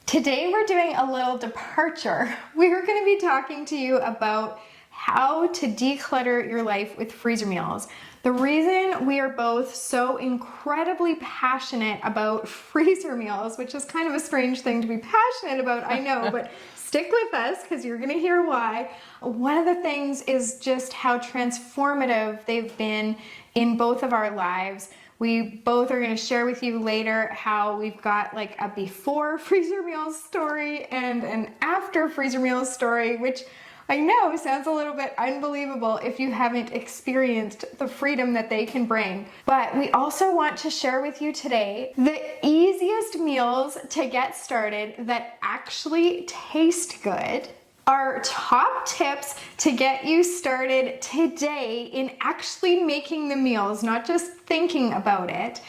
Today we're doing a little departure. We're going to be talking to you about how to declutter your life with freezer meals. The reason we are both so incredibly passionate about freezer meals, which is kind of a strange thing to be passionate about, I know, but stick with us because you're going to hear why. One of the things is just how transformative they've been in both of our lives. We both are going to share with you later how we've got like a before freezer meals story and an after freezer meals story, which I know sounds a little bit unbelievable if you haven't experienced the freedom that they can bring. But we also want to share with you today the easiest meals to get started that actually taste good. Our top tips to get you started today in actually making the meals, not just thinking about it,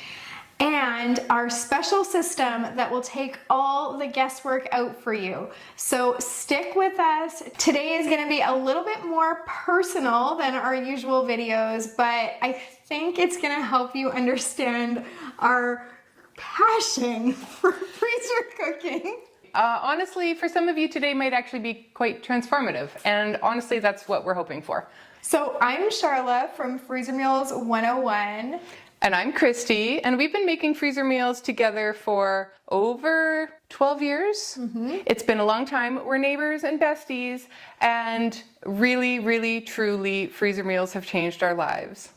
and our special system that will take all the guesswork out for you. So stick with us. Today is going to be a little bit more personal than our usual videos, but I think it's going to help you understand our passion for freezer cooking. Honestly, for some of you today might actually be quite transformative, and honestly that's what we're hoping for. So I'm Sharla from Freezer Meals 101. And I'm Christie, and we've been making freezer meals together for over 12 years. It's been a long time. We're neighbors and besties, and really, truly, freezer meals have changed our lives.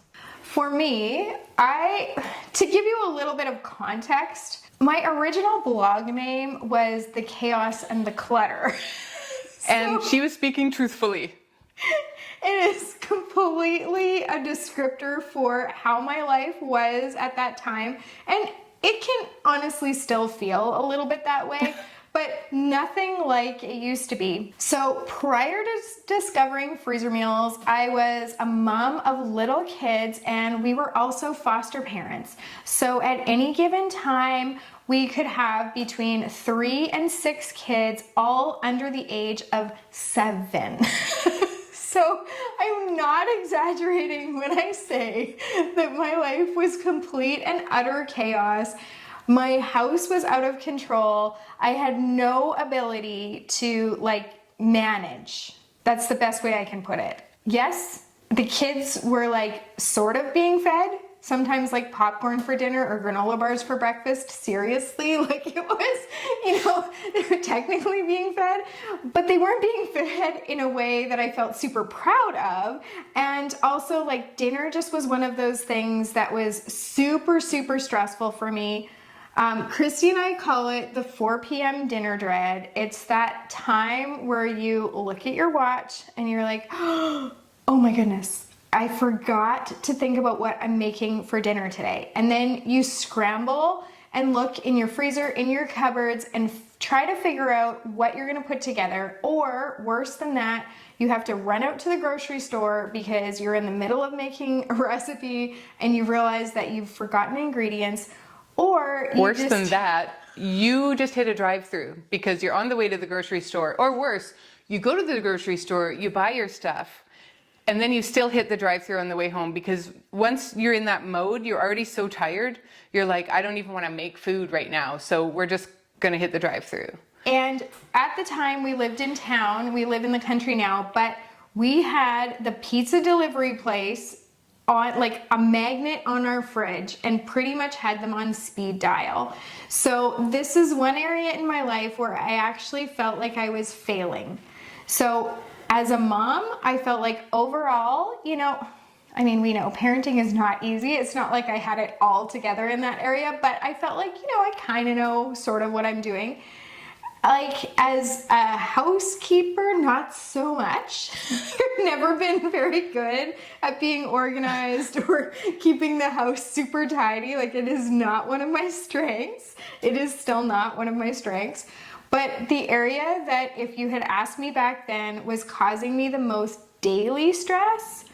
For me, to give you a little bit of context, my original blog name was The Chaos and the Clutter. And she was speaking truthfully. It is completely a descriptor for how my life was at that time. And it can honestly still feel a little bit that way, but nothing like it used to be. So prior to discovering freezer meals, I was a mom of little kids and we were also foster parents. So at any given time, we could have between 3 and 6 kids, all under the age of 7. So I'm not exaggerating when I say that my life was complete and utter chaos. My house was out of control. I had no ability to manage. That's the best way I can put it. Yes, the kids were sort of being fed. Sometimes popcorn for dinner or granola bars for breakfast. Seriously, it was, they were technically being fed, but they weren't being fed in a way that I felt super proud of. And also dinner just was one of those things that was super stressful for me. Christy and I call it the 4 p.m. dinner dread. It's that time where you look at your watch and you're like, oh my goodness, I forgot to think about what I'm making for dinner today. And then you scramble and look in your freezer, in your cupboards, and try to figure out what you're gonna put together. Or worse than that, you have to run out to the grocery store because you're in the middle of making a recipe and you realize that you've forgotten ingredients. Or worse than that, you just hit a drive-through because you're on the way to the grocery store. Or worse, you go to the grocery store, you buy your stuff, and then you still hit the drive-through on the way home because once you're in that mode, you're already so tired. You're like, I don't even want to make food right now. So we're just going to hit the drive-through. And at the time we lived in town, we live in the country now, but we had the pizza delivery place on a magnet on our fridge and pretty much had them on speed dial. So this is one area in my life where I actually felt like I was failing. So as a mom, I felt like overall, we know parenting is not easy. It's not like I had it all together in that area, but I felt like, I kind of know sort of what I'm doing. As a housekeeper, not so much. I've never been very good at being organized or keeping the house super tidy. It is not one of my strengths. It is still not one of my strengths. But the area that, if you had asked me back then, was causing me the most daily stress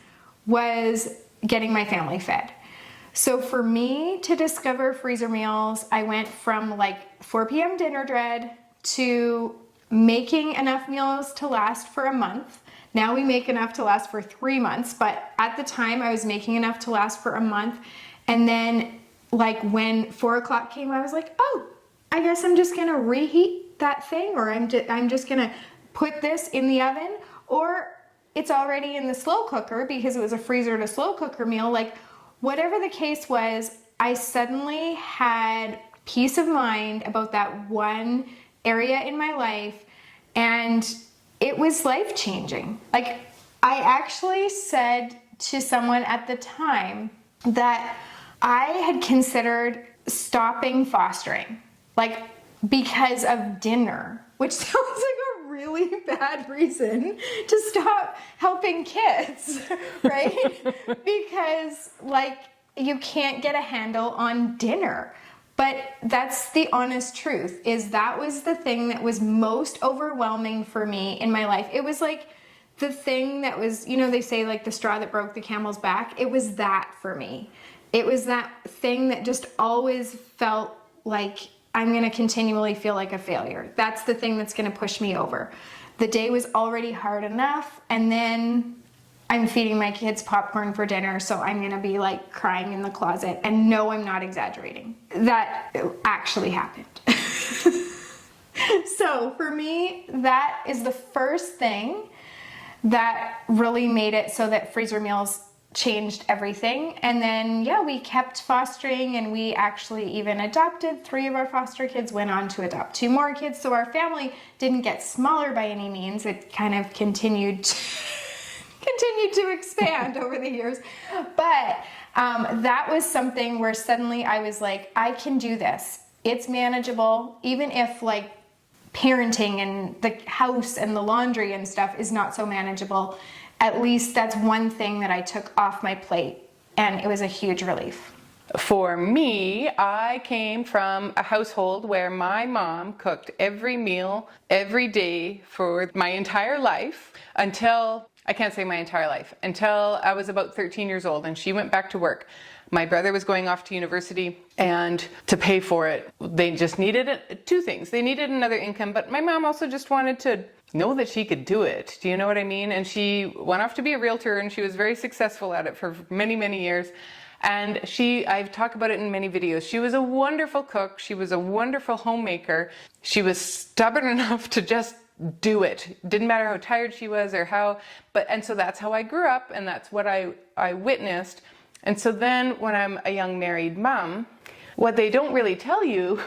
was getting my family fed. So for me to discover freezer meals, I went from 4 p.m. dinner dread to making enough meals to last for a month. Now we make enough to last for 3 months, but at the time I was making enough to last for a month. And then when 4 o'clock came, I was like, oh, I guess I'm just gonna reheat that thing, or I'm just gonna put this in the oven, or it's already in the slow cooker because it was a freezer to slow cooker meal. Like, whatever the case was, I suddenly had peace of mind about that one area in my life, and it was life-changing. Like, I actually said to someone at the time that I had considered stopping fostering, like, because of dinner, which sounds like a really bad reason to stop helping kids, right? Because, like, you can't get a handle on dinner. But that's the honest truth, is that was the thing that was most overwhelming for me in my life. It was like the thing that was, you know, they say like the straw that broke the camel's back. It was that for me. It was that thing that just always felt like I'm going to continually feel like a failure. That's the thing that's going to push me over. The day was already hard enough, and then I'm feeding my kids popcorn for dinner, so I'm gonna be like crying in the closet. And no, I'm not exaggerating. That actually happened. So for me, that is the first thing that really made it so that freezer meals changed everything. And then, yeah, we kept fostering, and we actually even adopted 3 of our foster kids, went on to adopt 2 more kids. So our family didn't get smaller by any means. It kind of continued to expand over the years. But that was something where suddenly I was like, I can do this. It's manageable, even if like parenting and the house and the laundry and stuff is not so manageable. At least that's one thing that I took off my plate, and it was a huge relief. For me, I came from a household where my mom cooked every meal every day for my entire life until, I can't say my entire life, until I was about 13 years old and she went back to work. My brother was going off to university, and to pay for it, they just needed 2 things. They needed another income, but my mom also just wanted to know that she could do it. Do you know what I mean? And she went off to be a realtor, and she was very successful at it for many, many years. And I've talked about it in many videos. She was a wonderful cook. She was a wonderful homemaker. She was stubborn enough to just do it. Didn't matter how tired she was or and so that's how I grew up, and that's what I witnessed. And so then when I'm a young married mom, what they don't really tell you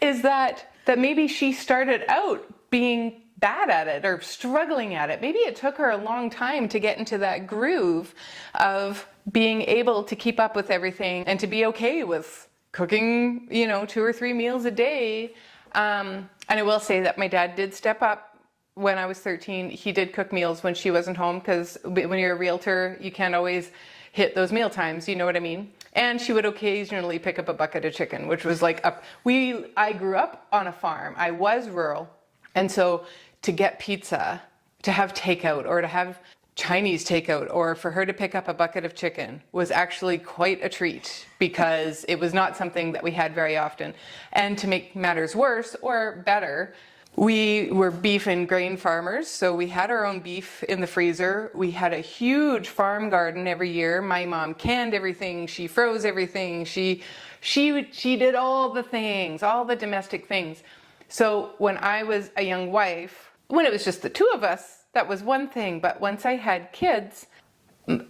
is that maybe she started out being bad at it or struggling at it. Maybe it took her a long time to get into that groove of being able to keep up with everything and to be okay with cooking, 2 or 3 meals a day. And I will say that my dad did step up when I was 13. He did cook meals when she wasn't home, because when you're a realtor, you can't always hit those meal times, you know what I mean? And she would occasionally pick up a bucket of chicken, which was like I grew up on a farm. I was rural. And so to get pizza, to have takeout, or to have Chinese takeout, or for her to pick up a bucket of chicken was actually quite a treat, because it was not something that we had very often. And to make matters worse or better, we were beef and grain farmers, so we had our own beef in the freezer. We had a huge farm garden every year. My mom canned everything. She froze everything. She did all the things, all the domestic things. So when I was a young wife, when it was just the 2 of us, that was one thing. But once I had kids,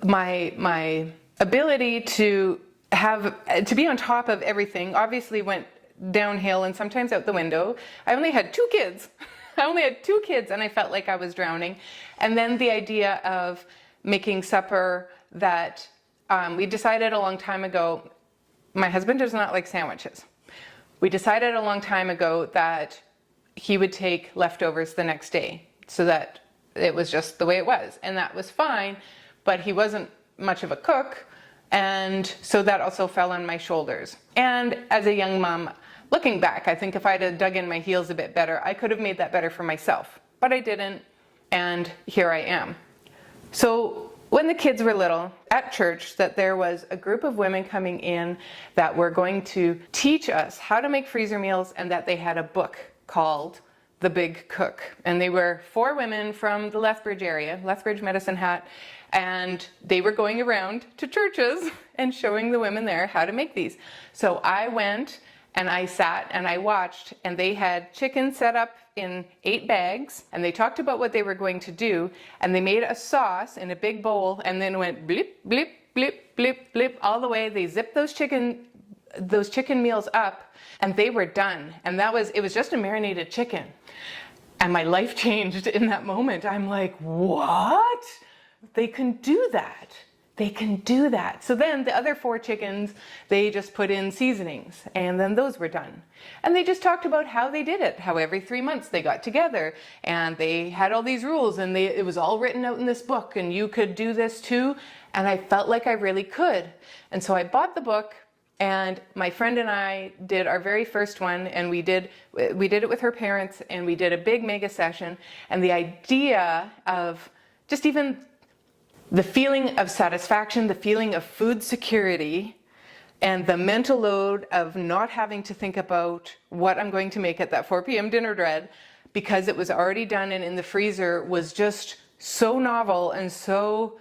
my ability to be on top of everything obviously went downhill and sometimes out the window. I only had 2 kids. And I felt like I was drowning. And then the idea of making supper that we decided a long time ago, my husband does not like sandwiches. We decided a long time ago that he would take leftovers the next day, so that it was just the way it was. And that was fine, but he wasn't much of a cook. And so that also fell on my shoulders. And as a young mom, looking back, I think if I'd have dug in my heels a bit better, I could have made that better for myself. But I didn't, and here I am. So when the kids were little, at church, that there was a group of women coming in that were going to teach us how to make freezer meals, and that they had a book called The Big Cook. And they were 4 women from the Lethbridge area, Lethbridge, Medicine Hat, and they were going around to churches and showing the women there how to make these. So I went and I sat and I watched, and they had chicken set up in 8 bags, and they talked about what they were going to do, and they made a sauce in a big bowl, and then went blip, blip, blip, blip, blip, all the way. They zipped those chicken meals up, and they were done. And it was just a marinated chicken. And my life changed in that moment. I'm like, what? They can do that. They can do that. So then the other 4 chickens, they just put in seasonings, and then those were done. And they just talked about how they did it, how every 3 months they got together, and they had all these rules, and it was all written out in this book, and you could do this too. And I felt like I really could. And so I bought the book, and my friend and I did our very first one, and we did it with her parents, and we did a big mega session. And the idea of just even the feeling of satisfaction, the feeling of food security, and the mental load of not having to think about what I'm going to make at that 4 p.m. dinner dread, because it was already done and in the freezer, was just so novel and so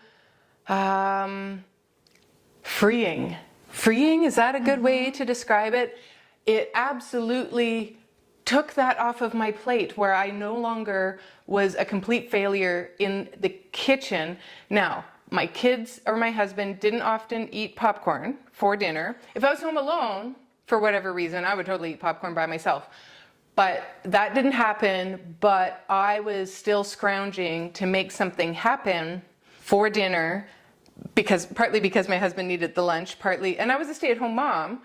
freeing. Freeing, is that a good way to describe it? It absolutely took that off of my plate, where I no longer was a complete failure in the kitchen. Now, my kids or my husband didn't often eat popcorn for dinner. If I was home alone, for whatever reason, I would totally eat popcorn by myself. But that didn't happen, but I was still scrounging to make something happen for dinner, partly because my husband needed the lunch, partly, and I was a stay-at-home mom,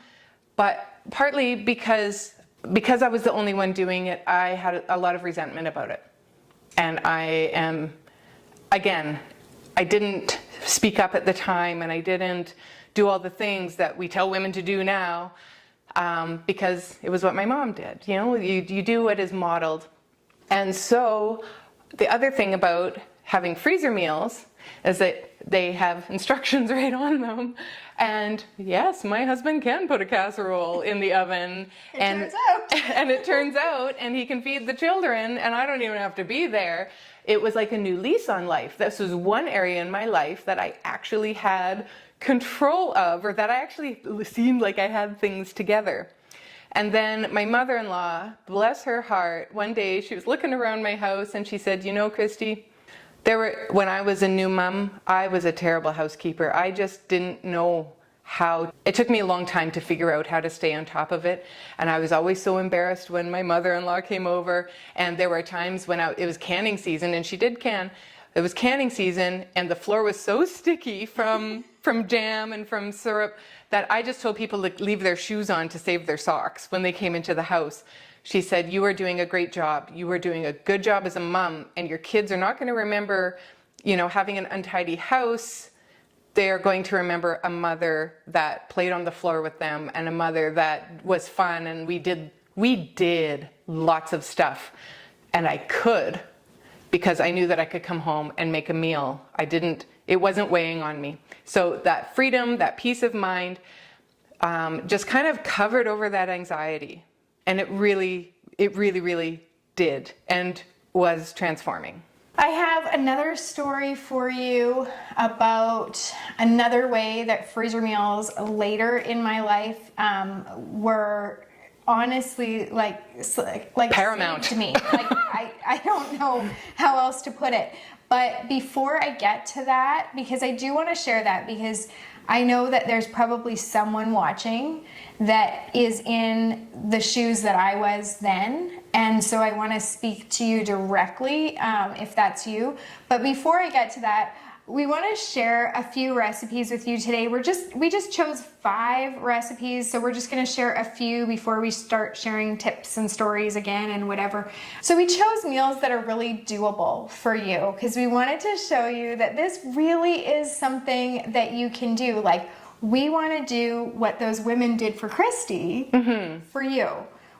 but partly because I was the only one doing it, I had a lot of resentment about it. And I didn't speak up at the time, and I didn't do all the things that we tell women to do now, because it was what my mom did. You know, you do what is modeled. And so the other thing about having freezer meals is that they have instructions right on them. And yes, my husband can put a casserole in the oven. Turns out. And it turns out, and he can feed the children, and I don't even have to be there. It was like a new lease on life. This was one area in my life that I actually had control of, or that I actually seemed like I had things together. And then my mother-in-law, bless her heart, one day she was looking around my house and she said, you know, Christie, when I was a new mom, I was a terrible housekeeper. I just didn't know how. It took me a long time to figure out how to stay on top of it. And I was always so embarrassed when my mother-in-law came over. And there were times when it was canning season, and she did can. It was canning season, and the floor was so sticky from jam and from syrup that I just told people to leave their shoes on to save their socks when they came into the house. She said, you are doing a great job. You are doing a good job as a mom, and your kids are not going to remember, having an untidy house. They are going to remember a mother that played on the floor with them, and a mother that was fun, and we did lots of stuff. And I could, because I knew that I could come home and make a meal. It wasn't weighing on me. So that freedom, that peace of mind, just kind of covered over that anxiety. And it really did, and was transforming. I have another story for you about another way that freezer meals later in my life were honestly like paramount to me. Like I don't know how else to put it. But before I get to that, because I do want to share that, because I know that there's probably someone watching that is in the shoes that I was then. And so I want to speak to you directly if that's you. But before I get to that, we want to share a few recipes with you today. We just chose 5 recipes, so we're just going to share a few before we start sharing tips and stories again and whatever. So we chose meals that are really doable for you, because we wanted to show you that this really is something that you can do. Like, we want to do what those women did for Christie for you.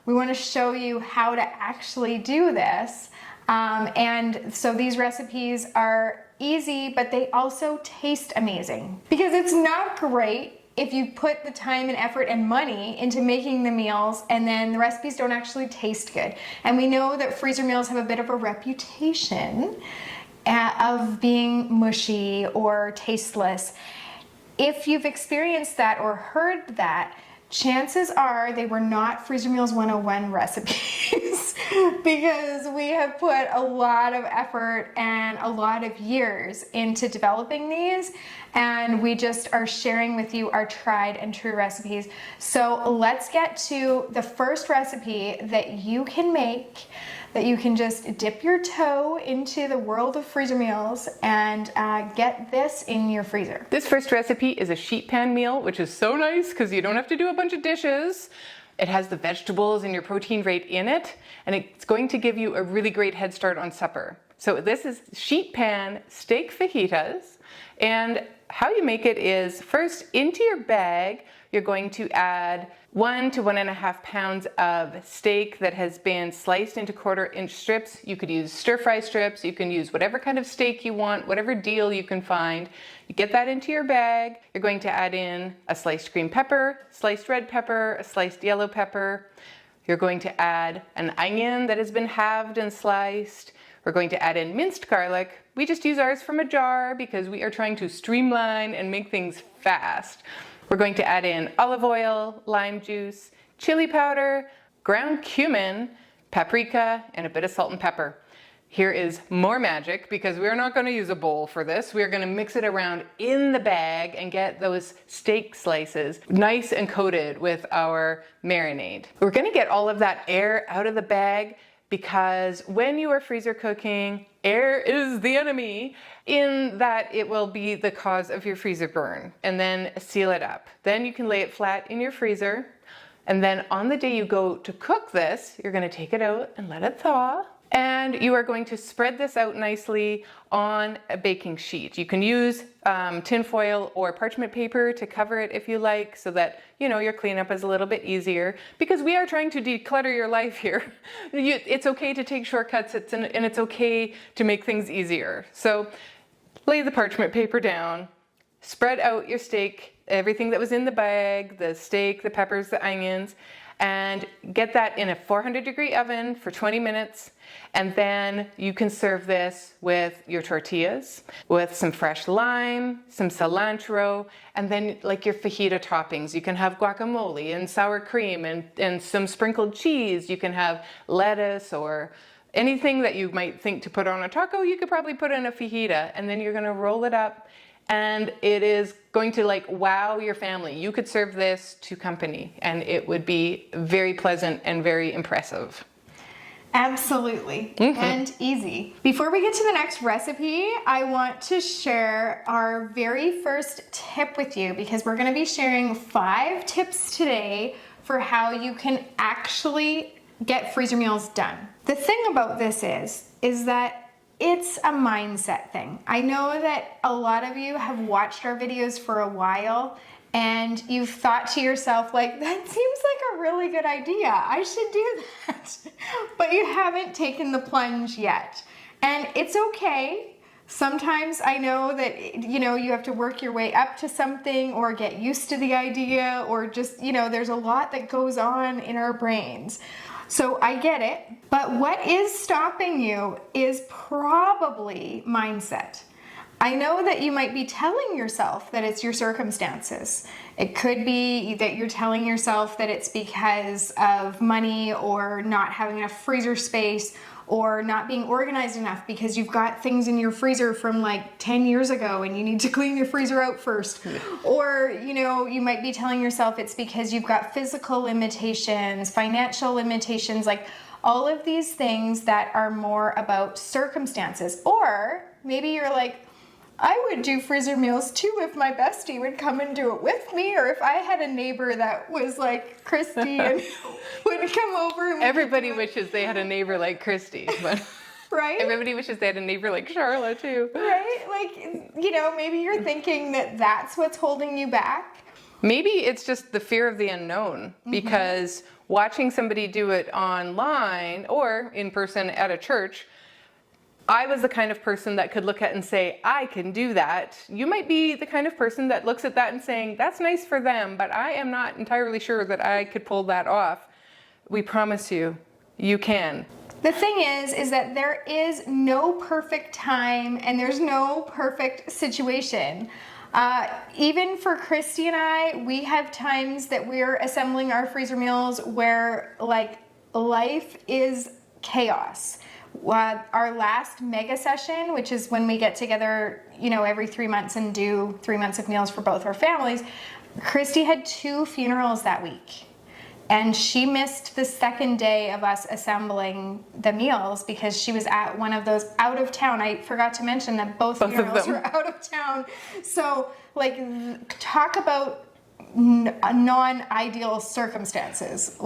We want to show you how to actually do this. And so these recipes are easy, but they also taste amazing. Because it's not great if you put the time and effort and money into making the meals and then the recipes don't actually taste good. And we know that freezer meals have a bit of a reputation of being mushy or tasteless. If you've experienced that or heard that, chances are they were not Freezer Meals 101 recipes because we have put a lot of effort and a lot of years into developing these, and we just are sharing with you our tried and true recipes. So let's get to the first recipe that you can make, that you can just dip your toe into the world of freezer meals and get this in your freezer. This first recipe is a sheet pan meal, which is so nice because you don't have to do a bunch of dishes. It has the vegetables and your protein right in it, and it's going to give you a really great head start on supper. So this is sheet pan steak fajitas, and how you make it is first into your bag, you're going to add 1 to 1.5 pounds of steak that has been sliced into 1/4-inch strips. You could use stir-fry strips. You can use whatever kind of steak you want, whatever deal you can find. You get that into your bag. You're going to add in a sliced green pepper, sliced red pepper, a sliced yellow pepper. You're going to add an onion that has been halved and sliced. We're going to add in minced garlic. We just use ours from a jar because we are trying to streamline and make things fast. We're going to add in olive oil, lime juice, chili powder, ground cumin, paprika, and a bit of salt and pepper. Here is more magic because we're not going to use a bowl for this. We're going to mix it around in the bag and get those steak slices nice and coated with our marinade. We're going to get all of that air out of the bag because when you are freezer cooking, air is the enemy in that it will be the cause of your freezer burn, and then seal it up. Then you can lay it flat in your freezer, and then on the day you go to cook this, you're going to take it out and let it thaw. And you are going to spread this out nicely on a baking sheet. You can use tin foil or parchment paper to cover it if you like, so that your cleanup is a little bit easier, because we are trying to declutter your life here. It's okay to take shortcuts, and it's okay to make things easier. So lay the parchment paper down, spread out your steak, everything that was in the bag, the steak, the peppers, the onions, and get that in a 400-degree oven for 20 minutes. And then you can serve this with your tortillas, with some fresh lime, some cilantro, and then like your fajita toppings. You can have guacamole and sour cream and some sprinkled cheese. You can have lettuce or anything that you might think to put on a taco, you could probably put in a fajita, and then you're gonna roll it up, and it is going to wow your family. You could serve this to company and it would be very pleasant and very impressive. Absolutely. And easy. Before we get to the next recipe, I want to share our very first tip with you, because we're going to be sharing 5 tips today for how you can actually get freezer meals done. The thing about this is that it's a mindset thing. I know that a lot of you have watched our videos for a while and you've thought to yourself, that seems like a really good idea. I should do that. But you haven't taken the plunge yet. And it's okay. Sometimes I know that, you have to work your way up to something or get used to the idea, or just, there's a lot that goes on in our brains. So I get it, but what is stopping you is probably mindset. I know that you might be telling yourself that it's your circumstances. It could be that you're telling yourself that it's because of money, or not having enough freezer space, or not being organized enough because you've got things in your freezer from 10 years ago and you need to clean your freezer out first. Or, you might be telling yourself it's because you've got physical limitations, financial limitations, all of these things that are more about circumstances. Or maybe you're I would do freezer meals too if my bestie would come and do it with me, or if I had a neighbor that was like Christie and would come over. And everybody wishes they had a neighbor like Christie, but right? Everybody wishes they had a neighbor like Sharla too. Right? Maybe you're thinking that that's what's holding you back. Maybe it's just the fear of the unknown, because watching somebody do it online or in person at a church, I was the kind of person that could look at and say, I can do that. You might be the kind of person that looks at that and saying, that's nice for them, but I am not entirely sure that I could pull that off. We promise you, you can. The thing is that there is no perfect time and there's no perfect situation. Even for Christie and I, we have times that we're assembling our freezer meals where like life is chaos. Our last mega session, which is when we get together, every 3 months and do 3 months of meals for both our families, Christie had 2 funerals that week. And she missed the second day of us assembling the meals because she was at one of those out of town. I forgot to mention that both funerals were out of town. So, talk about non-ideal circumstances.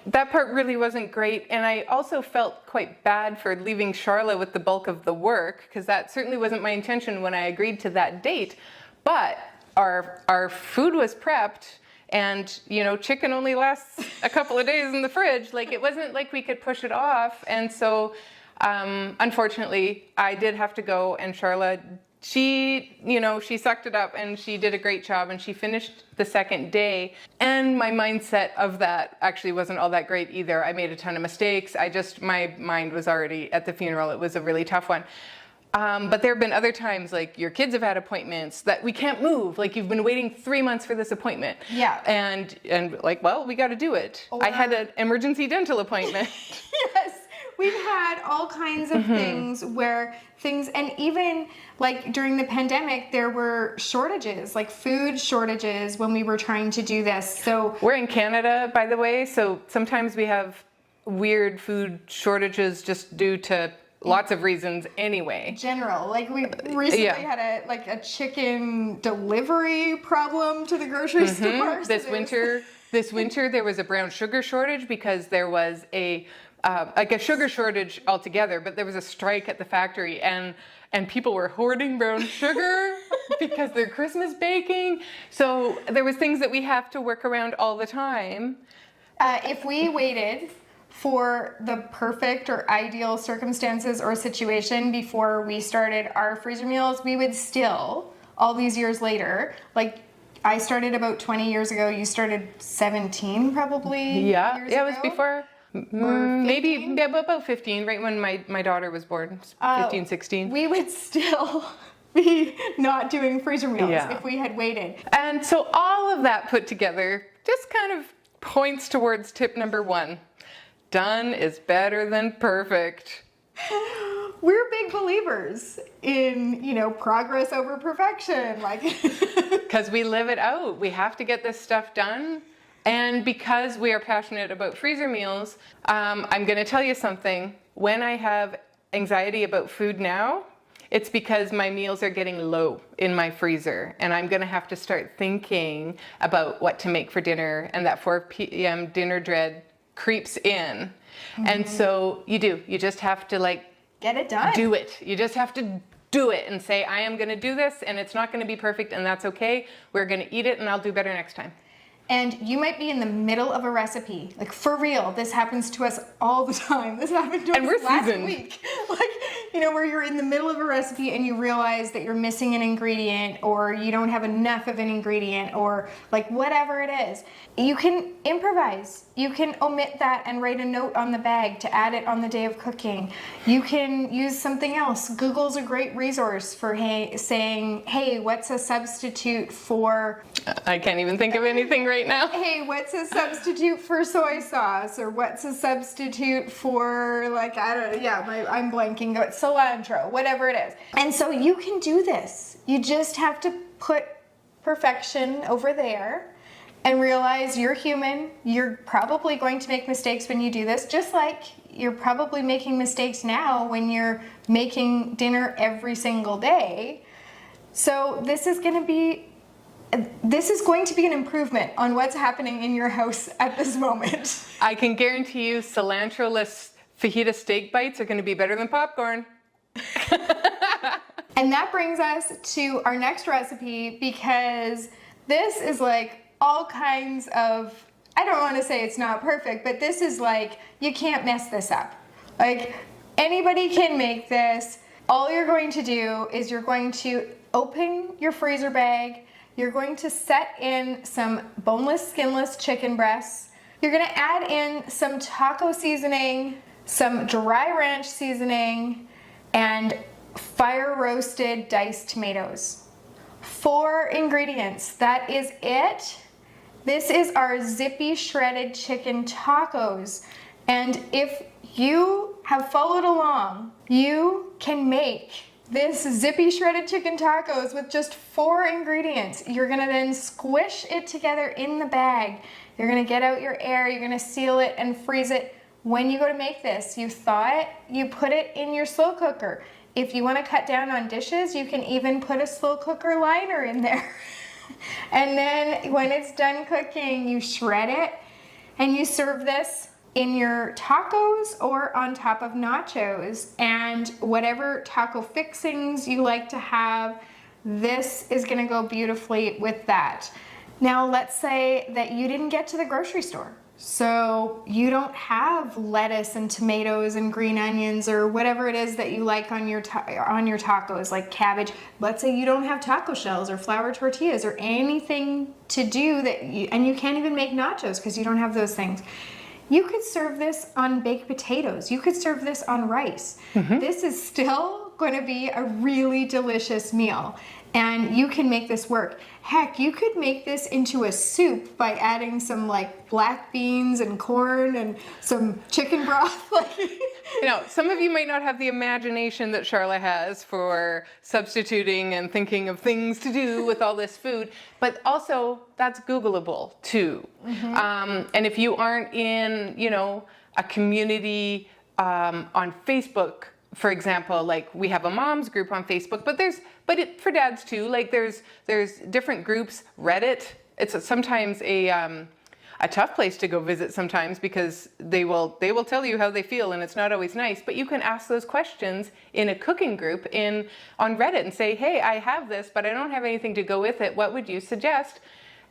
That part really wasn't great. And I also felt quite bad for leaving Sharla with the bulk of the work, because that certainly wasn't my intention when I agreed to that date. But our food was prepped. And, chicken only lasts a couple of days in the fridge. It wasn't like we could push it off. And so, unfortunately, I did have to go. And Sharla, she sucked it up and she did a great job. And she finished the second day. And my mindset of that actually wasn't all that great either. I made a ton of mistakes. My mind was already at the funeral. It was a really tough one. But there have been other times, your kids have had appointments that we can't move. You've been waiting 3 months for this appointment. Yeah. And we got to do it. I had an emergency dental appointment. Yes. We've had all kinds of things and even during the pandemic, there were shortages, food shortages when we were trying to do this. So we're in Canada, by the way. So sometimes we have weird food shortages just due to lots of reasons anyway. General. We recently had a chicken delivery problem to the grocery store. This winter there was a brown sugar shortage because there was a sugar shortage altogether, but there was a strike at the factory and people were hoarding brown sugar because they're Christmas baking. So there was things that we have to work around all the time. If we waited for the perfect or ideal circumstances or situation before we started our freezer meals, we would still, all these years later, I started about 20 years ago, you started 17 probably years ago? It was before, maybe about 15, right when my daughter was born, 15, 16. We would still be not doing freezer meals if we had waited. And so all of that put together just kind of points towards tip number 1. Done is better than perfect. We're big believers in, progress over perfection. Because we live it out. We have to get this stuff done. And because we are passionate about freezer meals, I'm going to tell you something. When I have anxiety about food now, it's because my meals are getting low in my freezer. And I'm going to have to start thinking about what to make for dinner. And that 4 p.m. dinner dread creeps in. And so you just have to get it done. Do it. You just have to do it and say, I am going to do this and it's not going to be perfect and that's okay. We're going to eat it and I'll do better next time. And you might be in the middle of a recipe. For real, this happens to us all the time. This happened to us last week. Where you're in the middle of a recipe and you realize that you're missing an ingredient or you don't have enough of an ingredient or whatever it is. You can improvise. You can omit that and write a note on the bag to add it on the day of cooking. You can use something else. Google's a great resource for saying, hey, what's a substitute for... I can't even think of anything right now. Hey, what's a substitute for soy sauce? Or what's a substitute for, I'm blanking, but cilantro, whatever it is. And so you can do this. You just have to put perfection over there and realize you're human. You're probably going to make mistakes when you do this, just like you're probably making mistakes now when you're making dinner every single day. So this is going to be an improvement on what's happening in your house at this moment. I can guarantee you cilantro-less fajita steak bites are going to be better than popcorn. And that brings us to our next recipe, because this is all kinds of, I don't want to say it's not perfect, but this is you can't mess this up. Anybody can make this. All you're going to do is you're going to open your freezer bag. You're going to set in some boneless, skinless chicken breasts. You're going to add in some taco seasoning, some dry ranch seasoning, and fire roasted diced tomatoes. 4 ingredients. That is it. This is our Zippy shredded chicken tacos. And if you have followed along, you can make this Zippy shredded chicken tacos with just 4 ingredients. You're gonna then squish it together in the bag. You're gonna get out your air, you're gonna seal it and freeze it. When you go to make this, you thaw it, you put it in your slow cooker. If you wanna cut down on dishes, you can even put a slow cooker liner in there. And then when it's done cooking, you shred it and you serve this in your tacos or on top of nachos, and whatever taco fixings you like to have, this is gonna go beautifully with that. Now let's say that you didn't get to the grocery store, so you don't have lettuce and tomatoes and green onions or whatever it is that you like on your tacos, like cabbage. Let's say you don't have taco shells or flour tortillas or anything to do that, and you can't even make nachos because you don't have those things. You could serve this on baked potatoes. You could serve this on rice. This is still going to be a really delicious meal, and you can make this work. Heck, you could make this into a soup by adding some like black beans and corn and some chicken broth. You know, some of you might not have the imagination that Sharla has for substituting and thinking of things to do with all this food, but also that's Googleable too. And if you aren't in, you know, a community on Facebook, for example, like we have a mom's group on Facebook, but for dads too. Like there's different groups. Reddit, it's sometimes a tough place to go visit sometimes because they will tell you how they feel, and it's not always nice. But you can ask those questions in a cooking group on Reddit and say, hey, I have this, but I don't have anything to go with it. What would you suggest?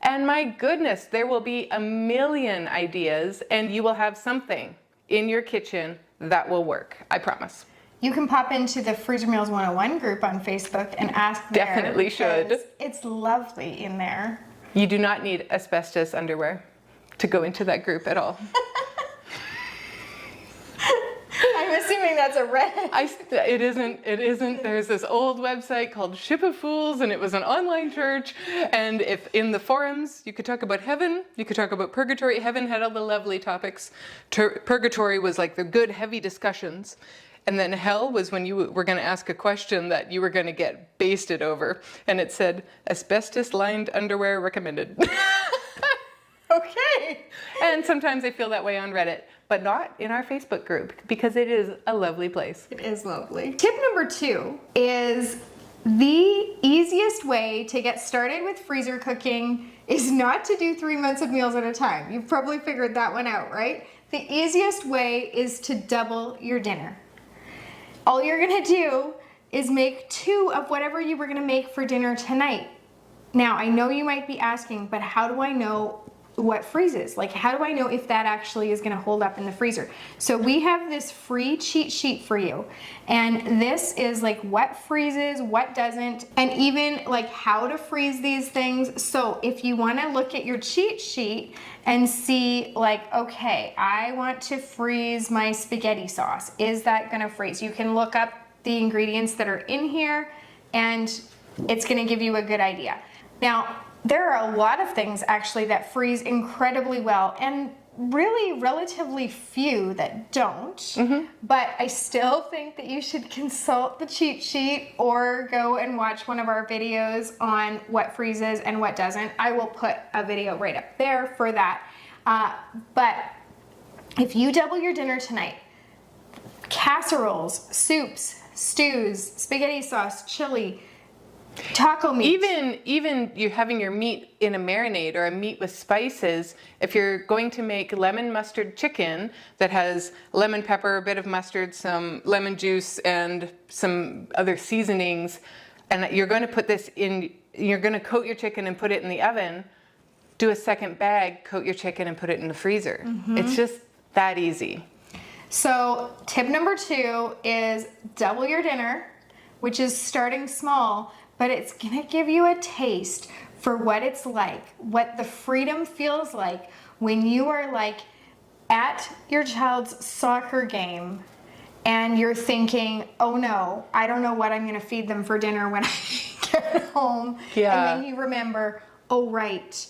And my goodness, there will be a million ideas, and you will have something in your kitchen that will work. I promise. You can pop into the Freezer Meals 101 group on Facebook and ask there. Definitely should. It's lovely in there. You do not need asbestos underwear to go into that group at all. I'm assuming that's a Reddit. It isn't. There's this old website called Ship of Fools, and it was an online church. And if in the forums, you could talk about heaven, you could talk about purgatory. Heaven had all the lovely topics. Purgatory was like the good, heavy discussions. And then hell was when you were going to ask a question that you were going to get basted over. And it said, asbestos-lined underwear recommended. Okay. And sometimes I feel that way on Reddit, but not in our Facebook group because it is a lovely place. It is lovely. Tip number 2 is the easiest way to get started with freezer cooking is not to do 3 months of meals at a time. You've probably figured that one out, right? The easiest way is to double your dinner. All you're gonna do is make 2 of whatever you were gonna make for dinner tonight. Now, I know you might be asking, but how do I know what freezes? Like, how do I know if that actually is gonna hold up in the freezer? So we have this free cheat sheet for you. And this is like what freezes, what doesn't, and even like how to freeze these things. So if you wanna look at your cheat sheet and see like, okay, I want to freeze my spaghetti sauce. Is that gonna freeze? You can look up the ingredients that are in here and it's gonna give you a good idea. Now, there are a lot of things actually that freeze incredibly well and really relatively few that don't, but I still think that you should consult the cheat sheet or go and watch one of our videos on what freezes and what doesn't. I will put a video right up there for that. But if you double your dinner tonight, casseroles, soups, stews, spaghetti sauce, chili, taco meat. Even you having your meat in a marinade or a meat with spices, if you're going to make lemon mustard chicken that has lemon pepper, a bit of mustard, some lemon juice, and some other seasonings, and you're going to put this in, you're going to coat your chicken and put it in the oven, do a second bag, coat your chicken and put it in the freezer. It's just that easy. So tip number 2 is double your dinner, which is starting small, but it's gonna give you a taste for what it's like, what the freedom feels like when you are like at your child's soccer game and you're thinking, oh no, I don't know what I'm gonna feed them for dinner when I get at home. Yeah. And then you remember, oh, right,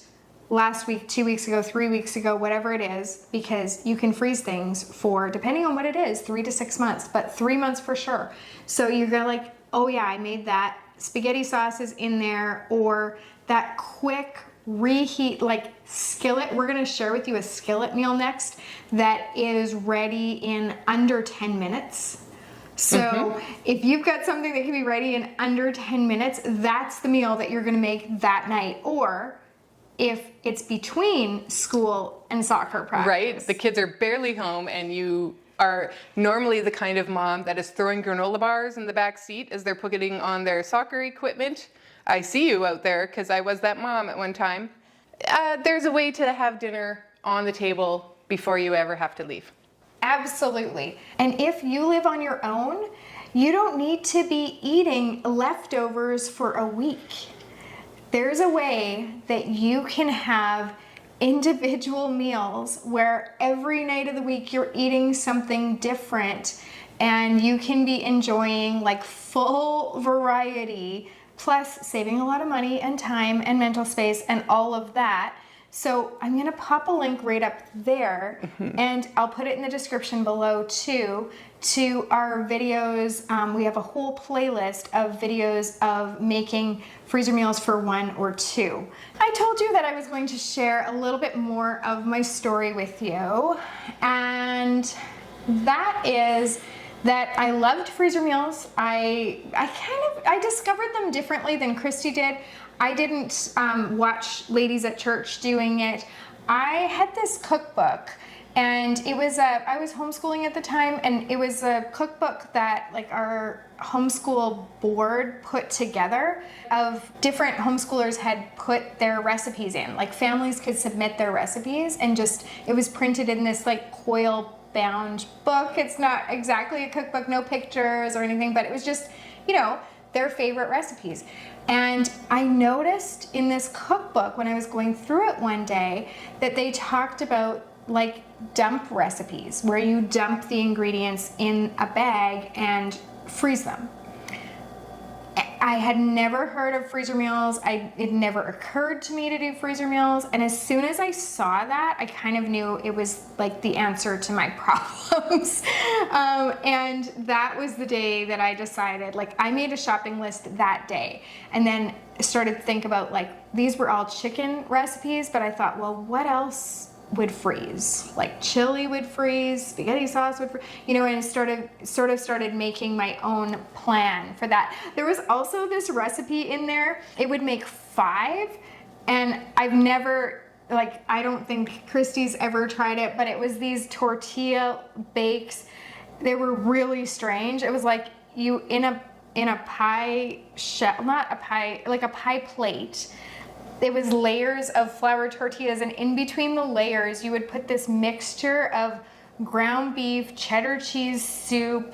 last week, 2 weeks ago, 3 weeks ago, whatever it is, because you can freeze things for, depending on what it is, 3 to 6 months, but 3 months for sure. So you're gonna like, oh yeah, I made that. Spaghetti sauce is in there, or that quick reheat, like skillet. We're gonna share with you a skillet meal next that is ready in under 10 minutes. So if you've got something that can be ready in under 10 minutes, that's the meal that you're gonna make that night. Or if it's between school and soccer practice. Right, the kids are barely home and you are normally the kind of mom that is throwing granola bars in the back seat as they're putting on their soccer equipment. I see you out there because I was that mom at one time. There's a way to have dinner on the table before you ever have to leave. Absolutely. And if you live on your own, you don't need to be eating leftovers for a week. There's a way that you can have individual meals where every night of the week you're eating something different and you can be enjoying like full variety, plus saving a lot of money and time and mental space and all of that. So I'm gonna pop a link right up there and I'll put it in the description below too, to our videos. We have a whole playlist of videos of making freezer meals for 1 or 2. I told you that I was going to share a little bit more of my story with you, and that is that I loved freezer meals. I discovered them differently than Christie did. I didn't watch ladies at church doing it. I had this cookbook, and it was I was homeschooling at the time, and it was a cookbook that like our homeschool board put together of different homeschoolers had put their recipes in. Like families could submit their recipes, and just it was printed in this like coil bound book. It's not exactly a cookbook, no pictures or anything, but it was just, you know, their favorite recipes. And I noticed in this cookbook when I was going through it one day that they talked about like dump recipes, where you dump the ingredients in a bag and freeze them. I had never heard of freezer meals. It never occurred to me to do freezer meals. And as soon as I saw that, I kind of knew it was like the answer to my problems. And that was the day that I decided, like I made a shopping list that day and then started to think about like, these were all chicken recipes, but I thought, well, what else would freeze? Like chili would freeze, spaghetti sauce would freeze, you know, and sort of started making my own plan for that. There was also this recipe in there. It would make 5, and I've never, like, I don't think Christie's ever tried it, but it was these tortilla bakes. They were really strange. It was like you in a pie shell, not a pie, like a pie plate. It was layers of flour tortillas, and in between the layers you would put this mixture of ground beef, cheddar cheese soup,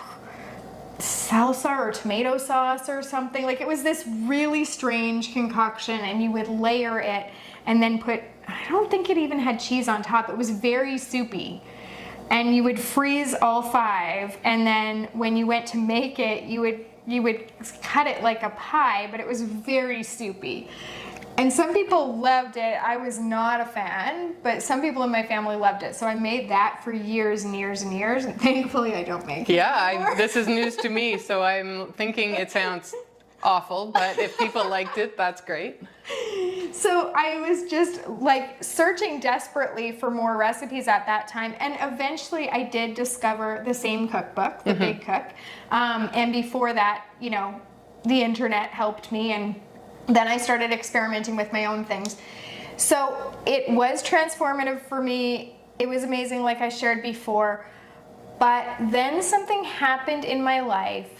salsa or tomato sauce or something. Like it was this really strange concoction, and you would layer it and then put, I don't think it even had cheese on top. It was very soupy. And you would freeze all 5, and then when you went to make it, you would cut it like a pie, but it was very soupy. And some people loved it. I was not a fan, but some people in my family loved it. So I made that for years and years and years, and thankfully I don't make it anymore. This is news to me, so I'm thinking it sounds awful, but if people liked it, that's great. So I was just like searching desperately for more recipes at that time, and eventually I did discover the same cookbook, The Big Cook. And before that, you know, the internet helped me, and then I started experimenting with my own things. So it was transformative for me. It was amazing, like I shared before. But then something happened in my life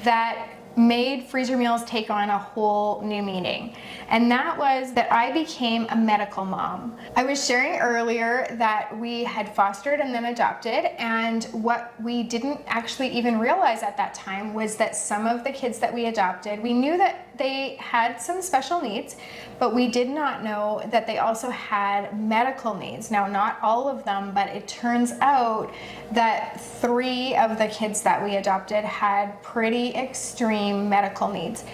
that made freezer meals take on a whole new meaning. And that was that I became a medical mom. I was sharing earlier that we had fostered and then adopted, and what we didn't actually even realize at that time was that some of the kids that we adopted, we knew that they had some special needs, but we did not know that they also had medical needs. Now, not all of them, but it turns out that 3 of the kids that we adopted had pretty extreme medical needs.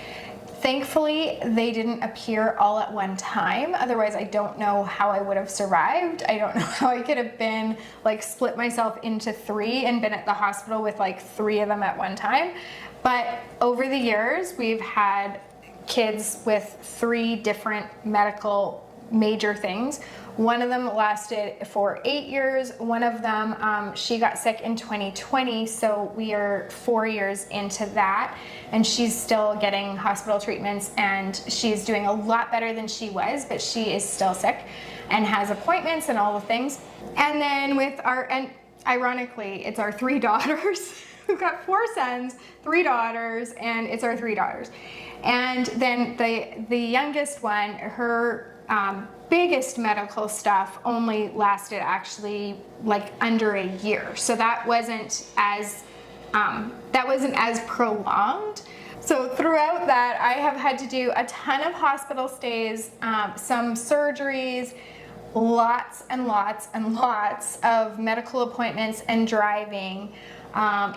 Thankfully, they didn't appear all at one time. Otherwise, I don't know how I would have survived. I don't know how I could have been like split myself into 3 and been at the hospital with like 3 of them at one time. But over the years, we've had kids with 3 different medical major things. One of them lasted for 8 years. One of them, she got sick in 2020, so we are 4 years into that, and she's still getting hospital treatments, and she's doing a lot better than she was, but she is still sick and has appointments and all the things. And then with and ironically, it's our 3 daughters. We've got 4 sons, 3 daughters, and it's our 3 daughters. And then the youngest one, her biggest medical stuff only lasted actually like under a year. So that wasn't as prolonged. So throughout that, I have had to do a ton of hospital stays, some surgeries, lots and lots and lots of medical appointments and driving,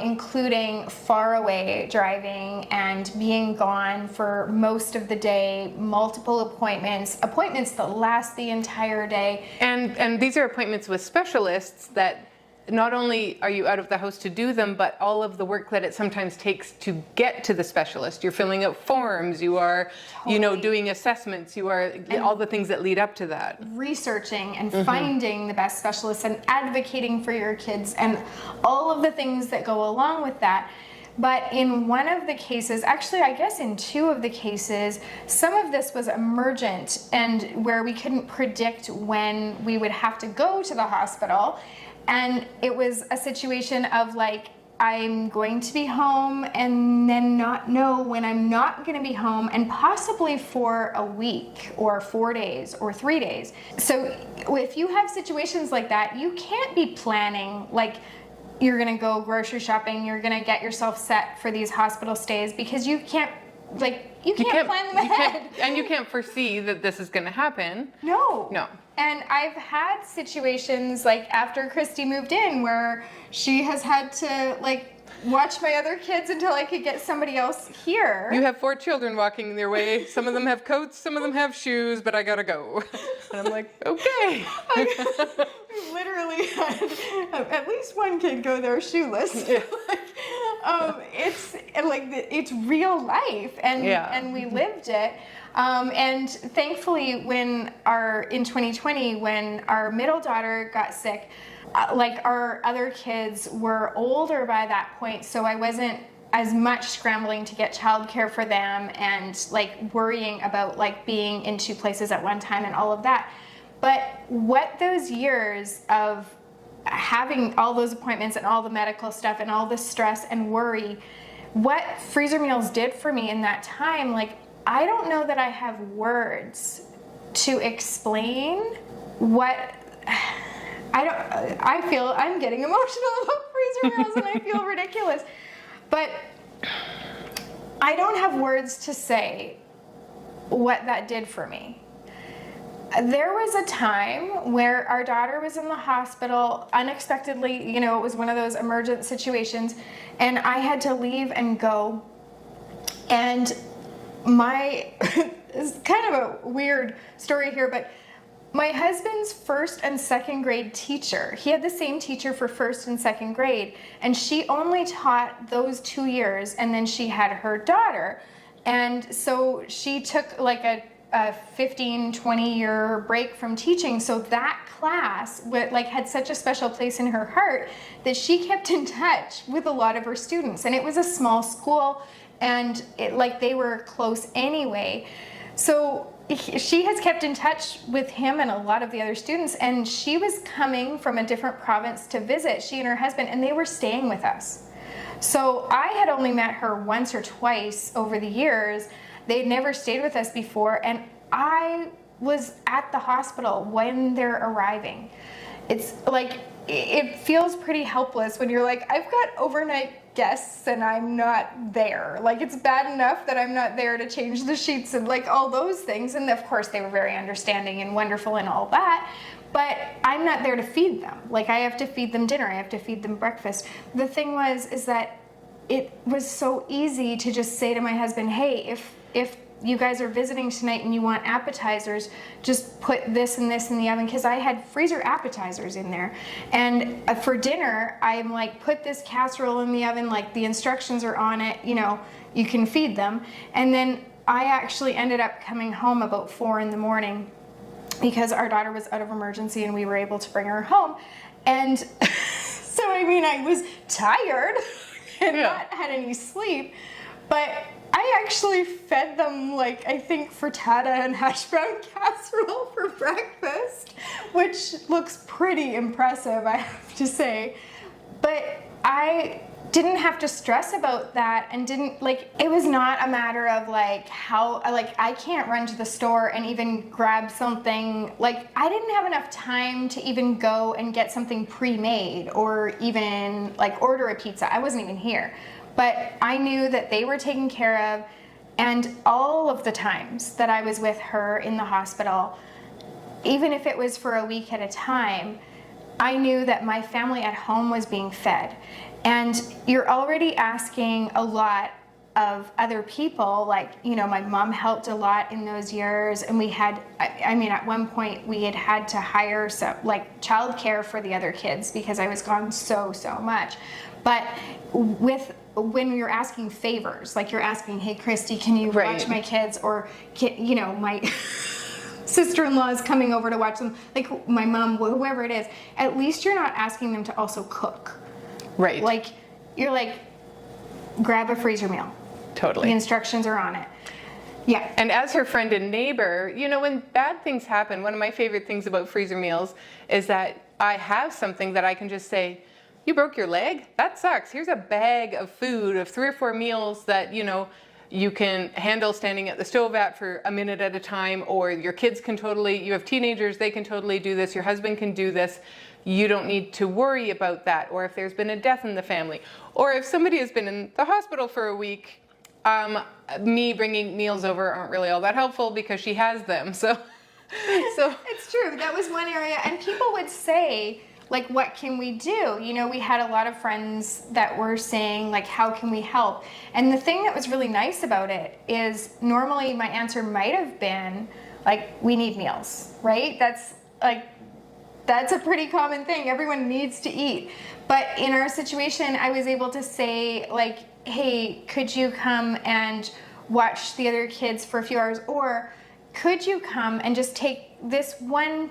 including far away driving and being gone for most of the day, multiple appointments that last the entire day. And these are appointments with specialists that not only are you out of the house to do them, but all of the work that it sometimes takes to get to the specialist. You're filling out forms, you are, doing assessments, you are all the things that lead up to that. Researching and finding the best specialists and advocating for your kids and all of the things that go along with that. But in one of the cases, actually I guess in 2 of the cases, some of this was emergent and where we couldn't predict when we would have to go to the hospital. And it was a situation of like, I'm going to be home and then not know when I'm not going to be home, and possibly for a week or 4 days or 3 days. So if you have situations like that, you can't be planning like you're going to go grocery shopping, you're going to get yourself set for these hospital stays, because you can't plan them ahead. And you can't foresee that this is going to happen. No. And I've had situations like after Christie moved in where she has had to like watch my other kids until I could get somebody else here. You have 4 children walking their way. Some of them have coats, some of them have shoes, but I gotta go. And I'm like, okay. I literally had at least one kid go there shoeless. Yeah. It's real life, and we lived it. And thankfully, in 2020, when our middle daughter got sick, our other kids were older by that point, so I wasn't as much scrambling to get childcare for them and like worrying about like being in 2 places at one time and all of that. But what those years of having all those appointments and all the medical stuff and all the stress and worry, what freezer meals did for me in that time, like, I don't know that I have words to explain what I feel. I'm getting emotional about freezer meals and I feel ridiculous, but I don't have words to say what that did for me. There was a time where our daughter was in the hospital unexpectedly, it was one of those emergent situations, and I had to leave and go. And it's kind of a weird story here, but my husband's 1st and 2nd grade teacher, he had the same teacher for 1st and 2nd grade, and she only taught those 2 years, and then she had her daughter. And so she took like a 15-20 year break from teaching, so that class had such a special place in her heart that she kept in touch with a lot of her students. And it was a small school, and they were close anyway, so she has kept in touch with him and a lot of the other students. And she was coming from a different province to visit, she and her husband, and they were staying with us. So I had only met her once or twice over the years. They'd never stayed with us before, and I was at the hospital when they're arriving. It's like, it feels pretty helpless when you're like, I've got overnight guests and I'm not there. Like, it's bad enough that I'm not there to change the sheets and like all those things. And of course they were very understanding and wonderful and all that, but I'm not there to feed them. Like, I have to feed them dinner, I have to feed them breakfast. The thing is that it was so easy to just say to my husband, hey, if you guys are visiting tonight and you want appetizers, just put this and this in the oven, because I had freezer appetizers in there. And for dinner, I'm like, put this casserole in the oven, like the instructions are on it, you know, you can feed them. And then I actually ended up coming home about 4 in the morning because our daughter was out of emergency and we were able to bring her home. And so, I mean, I was tired and not had any sleep, but I actually fed them, like, I think frittata and hash brown casserole for breakfast, which looks pretty impressive, I have to say. But I didn't have to stress about that, and didn't, like, it was not a matter of like how, like, I can't run to the store and even grab something. Like, I didn't have enough time to even go and get something pre-made or even like order a pizza. I wasn't even here. But I knew that they were taken care of, and all of the times that I was with her in the hospital, even if it was for a week at a time, I knew that my family at home was being fed. And you're already asking a lot of other people. Like, you know, my mom helped a lot in those years, and we had, I mean, at one point we had to hire some, like, childcare for the other kids because I was gone so much. But when you're asking favors, like you're asking, hey, Christie, can you watch my kids? Or, you know, my sister-in-law is coming over to watch them, like my mom, whoever it is, at least you're not asking them to also cook. Right. Like, you're like, grab a freezer meal. Totally. The instructions are on it. Yeah. And as her friend and neighbor, you know, when bad things happen, one of my favorite things about freezer meals is that I have something that I can just say, you broke your leg? That sucks. Here's a bag of food of 3 or 4 meals that, you know, you can handle standing at the stove at for a minute at a time, or your kids can totally, you have teenagers, they can totally do this, your husband can do this. You don't need to worry about that. Or if there's been a death in the family, or if somebody has been in the hospital for a week, me bringing meals over aren't really all that helpful because she has them. So It's true. That was one area. And people would say, like, what can we do? You know, we had a lot of friends that were saying, like, how can we help? And the thing that was really nice about it is normally my answer might have been, like, we need meals, right? That's a pretty common thing. Everyone needs to eat. But in our situation, I was able to say, like, hey, could you come and watch the other kids for a few hours? Or could you come and just take this one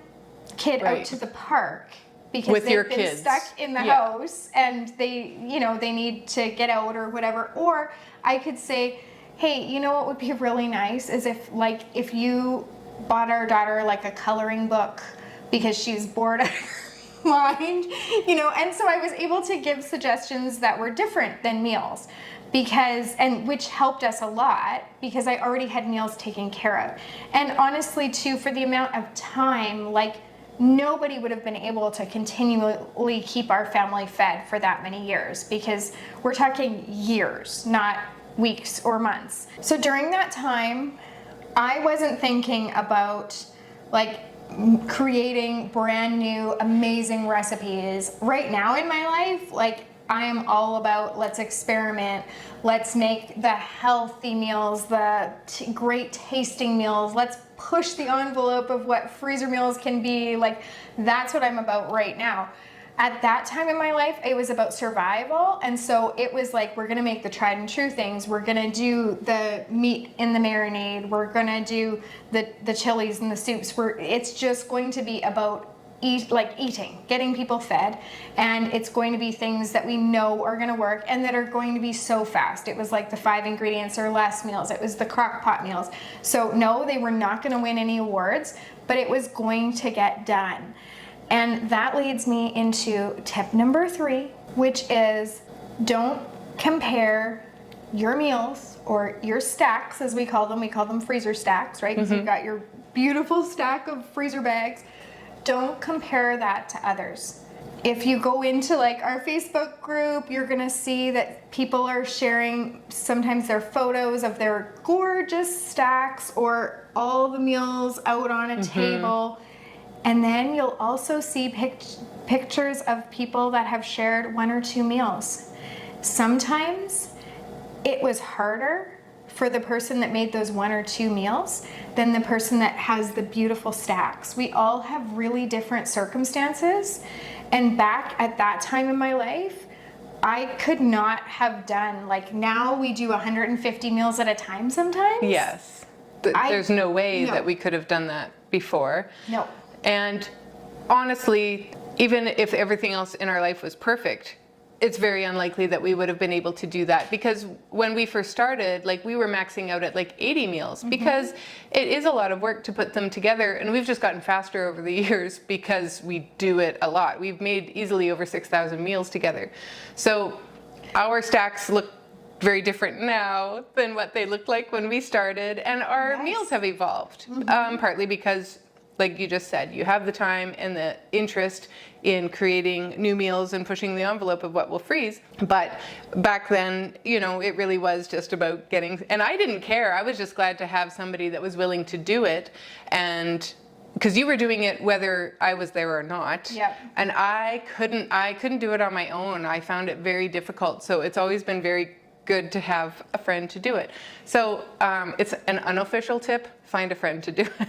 kid out to the park? Because with they've been stuck in the house and they, you know, they need to get out or whatever. Or I could say, hey, you know what would be really nice is if you bought our daughter like a coloring book because she's bored out of her mind, you know. And so I was able to give suggestions that were different than meals, which helped us a lot because I already had meals taken care of. And honestly too, for the amount of time, like, nobody would have been able to continually keep our family fed for that many years, because we're talking years, not weeks or months. So during that time, I wasn't thinking about like creating brand new amazing recipes. Right now in my life, like, I am all about, let's experiment, let's make the healthy meals, the great tasting meals, let's push the envelope of what freezer meals can be. Like, that's what I'm about right now. At that time in my life, it was about survival, and so it was like, we're gonna make the tried and true things. We're gonna do the meat in the marinade, we're gonna do the chilies and the soups. It's just going to be about eating, getting people fed, and it's going to be things that we know are going to work and that are going to be so fast. It was like the 5 ingredients or less meals. It was the crock pot meals. So no, they were not going to win any awards, but it was going to get done. And that leads me into tip number 3, which is, don't compare your meals or your stacks, as we call them. We call them freezer stacks, right? Because you've got your beautiful stack of freezer bags. Don't compare that to others. If you go into like our Facebook group, you're gonna see that people are sharing sometimes their photos of their gorgeous stacks or all the meals out on a table. And then you'll also see pictures of people that have shared 1 or 2 meals. Sometimes it was harder for the person that made those 1 or 2 meals than the person that has the beautiful stacks. We all have really different circumstances. And back at that time in my life, I could not have done, like now we do 150 meals at a time sometimes. Yes. There's no way that we could have done that before. No. And honestly, even if everything else in our life was perfect, it's very unlikely that we would have been able to do that, because when we first started, like we were maxing out at like 80 meals because it is a lot of work to put them together, and we've just gotten faster over the years because we do it a lot. We've made easily over 6,000 meals together. So our stacks look very different now than what they looked like when we started, and our meals have evolved, partly because, like you just said, you have the time and the interest in creating new meals and pushing the envelope of what will freeze. But back then, you know, it really was just about getting, and I didn't care. I was just glad to have somebody that was willing to do it, and because you were doing it whether I was there or not. Yep. And I couldn't do it on my own. I found it very difficult. So it's always been very good to have a friend to do it. So it's an unofficial tip: find a friend to do it.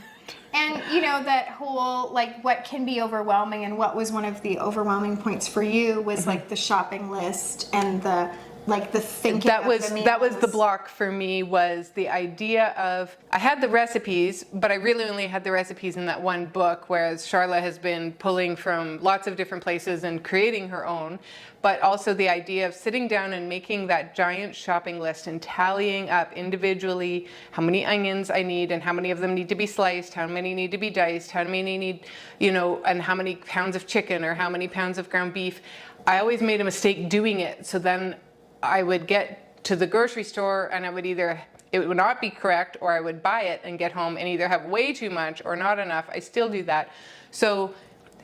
And you know, that whole like what can be overwhelming, and what was one of the overwhelming points for you was like the shopping list and the thinking that was of the that was the meals. block for me, was the idea of, I had the recipes, but I really only had the recipes in that one book, whereas Sharla has been pulling from lots of different places and creating her own. But also the idea of sitting down and making that giant shopping list and tallying up individually how many onions I need, and how many of them need to be sliced, how many need to be diced, how many need, you know, and how many pounds of chicken or how many pounds of ground beef. I always made a mistake doing it. So then I would get to the grocery store and it would not be correct, or I would buy it and get home and either have way too much or not enough. I still do that. So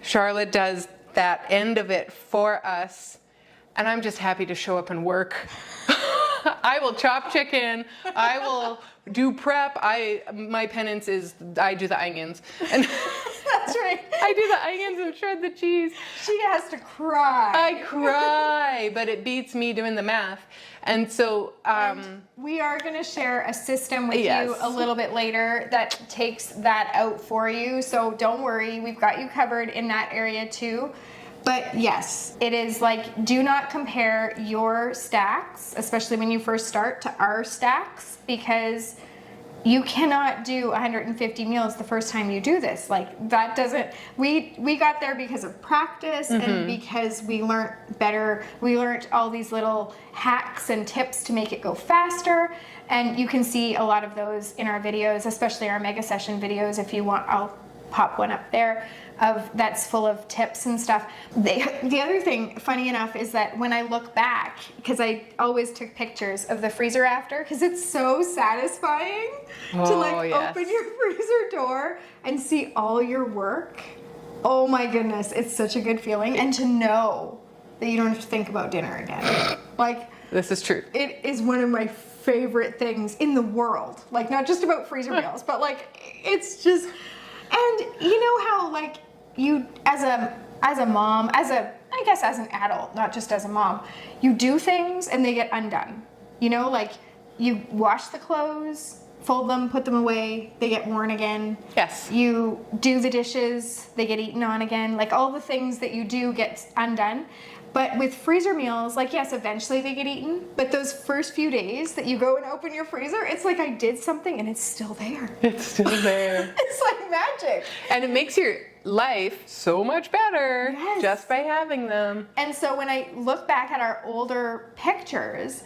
Sharla does that end of it for us, and I'm just happy to show up and work. I will chop chicken. I will do prep. My penance is I do the onions. And That's right. I do the onions and shred the cheese. She has to cry. I cry, but it beats me doing the math. And so we are going to share a system with Yes. you a little bit later that takes that out for you. So don't worry, we've got you covered in that area too. But yes, it is like, do not compare your stacks, especially when you first start, to our stacks, because you cannot do 150 meals the first time you do this. Like that doesn't, we got there because of practice and because we learned better. We learned all these little hacks and tips to make it go faster. And you can see a lot of those in our videos, especially our mega session videos. If you want, I'll pop one up there that's full of tips and stuff. The other thing, funny enough, is that when I look back, because I always took pictures of the freezer after, because it's so satisfying to open your freezer door and see all your work. Oh my goodness, it's such a good feeling. And to know that you don't have to think about dinner again. Like, this is true. it is one of my favorite things in the world. Like, not just about freezer meals, but like, it's just, and you know how like you, as a mom, I guess as an adult, not just as a mom, you do things and they get undone. You know, like you wash the clothes, fold them, put them away, they get worn again. Yes. You do the dishes, they get eaten on again. Like all the things that you do get undone. But with freezer meals, like yes, eventually they get eaten, but those first few days that you go and open your freezer, it's like I did something and it's still there. It's still there. It's like magic. And it makes your life so much better Yes. just by having them. And so when I look back at our older pictures,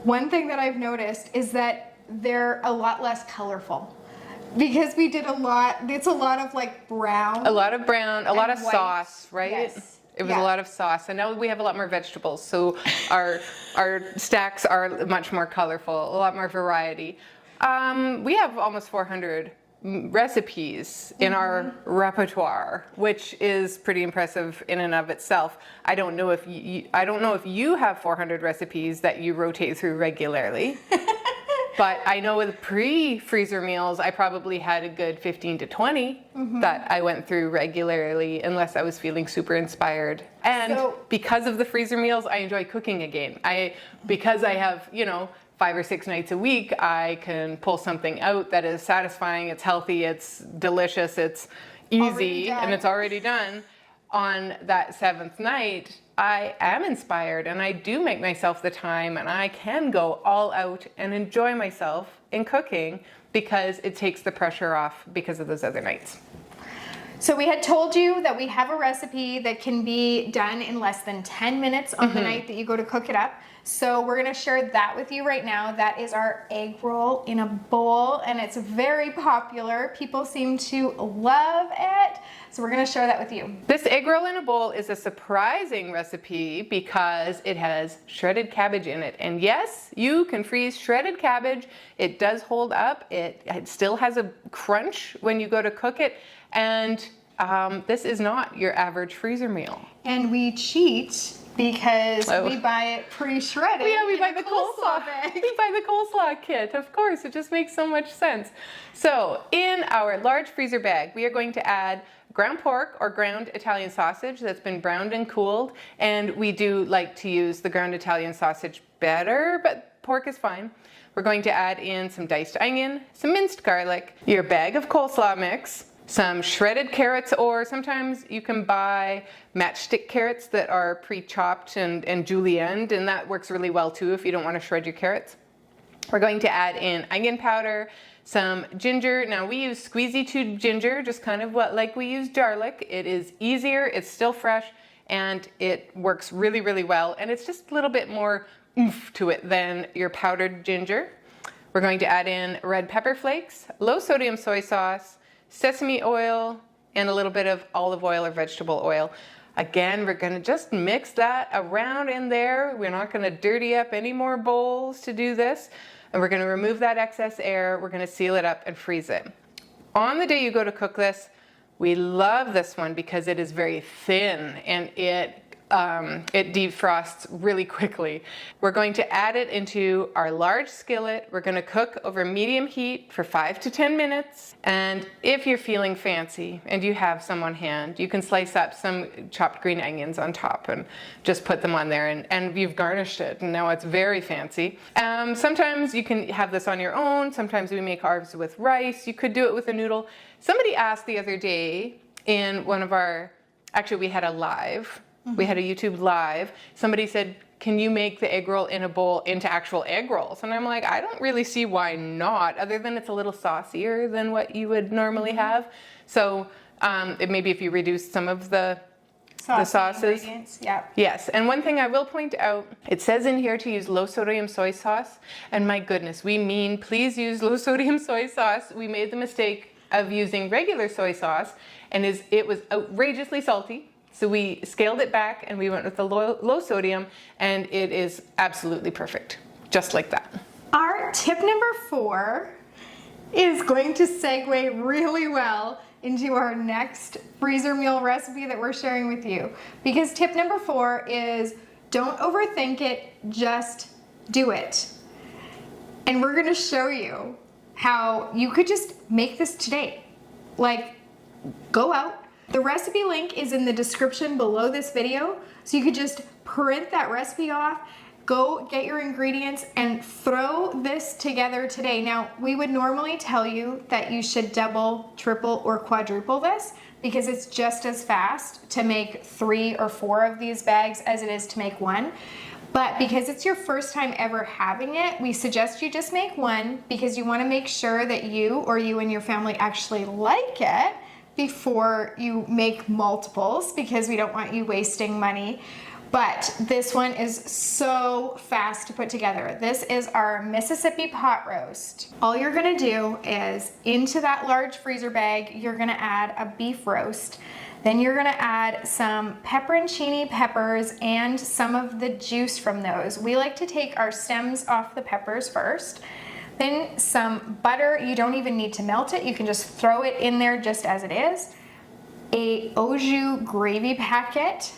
one thing that I've noticed is that they're a lot less colorful. Because we did it's a lot of like brown. A lot of brown, a lot of white. sauce, right? Yes. It was Yeah. a lot of sauce, and now we have a lot more vegetables, so our stacks are much more colorful, a lot more variety. We have almost 400 recipes in our repertoire, which is pretty impressive in and of itself. I don't know if you have 400 recipes that you rotate through regularly. But I know with pre-freezer meals, I probably had a good 15 to 20 that I went through regularly, unless I was feeling super inspired. And because of the freezer meals, I enjoy cooking again. Because I have, 5 or 6 nights a week, I can pull something out that is satisfying, it's healthy, it's delicious, it's easy, and it's already done. On that 7th night, I am inspired and I do make myself the time and I can go all out and enjoy myself in cooking because it takes the pressure off because of those other nights. So we had told you that we have a recipe that can be done in less than 10 minutes on the night that you go to cook it up. So we're gonna share that with you right now. That is our egg roll in a bowl, and it's very popular. People seem to love it. So we're gonna share that with you. This egg roll in a bowl is a surprising recipe because it has shredded cabbage in it. And yes, you can freeze shredded cabbage. It does hold up. It still has a crunch when you go to cook it. And this is not your average freezer meal. And we cheat because we buy it pre-shredded. Yeah, we buy the coleslaw bag. We buy the coleslaw kit. Of course, it just makes so much sense. So in our large freezer bag, we are going to add ground pork or ground Italian sausage that's been browned and cooled. And we do like to use the ground Italian sausage better, but pork is fine. We're going to add in some diced onion, some minced garlic, your bag of coleslaw mix, some shredded carrots, or sometimes you can buy matchstick carrots that are pre-chopped and julienned, and that works really well too if you don't want to shred your carrots. We're going to add in onion powder, some ginger. Now we use squeezy tube ginger, just kind of like we use garlic. It is easier, it's still fresh, and it works really, really well. And it's just a little bit more oomph to it than your powdered ginger. We're going to add in red pepper flakes, low sodium soy sauce, sesame oil, and a little bit of olive oil or vegetable oil. Again, we're gonna just mix that around in there. We're not gonna dirty up any more bowls to do this. And we're gonna remove that excess air. We're gonna seal it up and freeze it. On the day you go to cook this, we love this one because it is very thin and it defrosts really quickly. We're going to add it into our large skillet. We're going to cook over medium heat for 5 to 10 minutes. And if you're feeling fancy and you have some on hand, you can slice up some chopped green onions on top and just put them on there, and you've garnished it. And now it's very fancy. Sometimes you can have this on your own. Sometimes we make ours with rice. You could do it with a noodle. Somebody asked the other day in one of our, actually we had a live, we had a YouTube live. Somebody said, can you make the egg roll in a bowl into actual egg rolls? And I'm like, I don't really see why not, other than it's a little saucier than what you would normally have. So maybe if you reduce some of the sauces. Yeah. Yes, and one thing I will point out, it says in here to use low sodium soy sauce. And my goodness, we mean please use low sodium soy sauce. We made the mistake of using regular soy sauce, and it was outrageously salty. So we scaled it back and we went with the low sodium, and it is absolutely perfect, just like that. Our tip number 4 is going to segue really well into our next freezer meal recipe that we're sharing with you. Because tip number 4 is don't overthink it, just do it. And we're gonna show you how you could just make this today. Like, go out. The recipe link is in the description below this video, so you could just print that recipe off, go get your ingredients, and throw this together today. Now, we would normally tell you that you should double, triple, or quadruple this because it's just as fast to make 3 or 4 of these bags as it is to make 1. But because it's your first time ever having it, we suggest you just make 1 because you want to make sure that you and your family actually like it before you make multiples, because we don't want you wasting money. But this one is so fast to put together. This is our Mississippi pot roast. All you're gonna do is into that large freezer bag, you're gonna add a beef roast. Then you're gonna add some pepperoncini peppers and some of the juice from those. We like to take our stems off the peppers first. Then some butter. You don't even need to melt it. You can just throw it in there just as it is. A au jus gravy packet,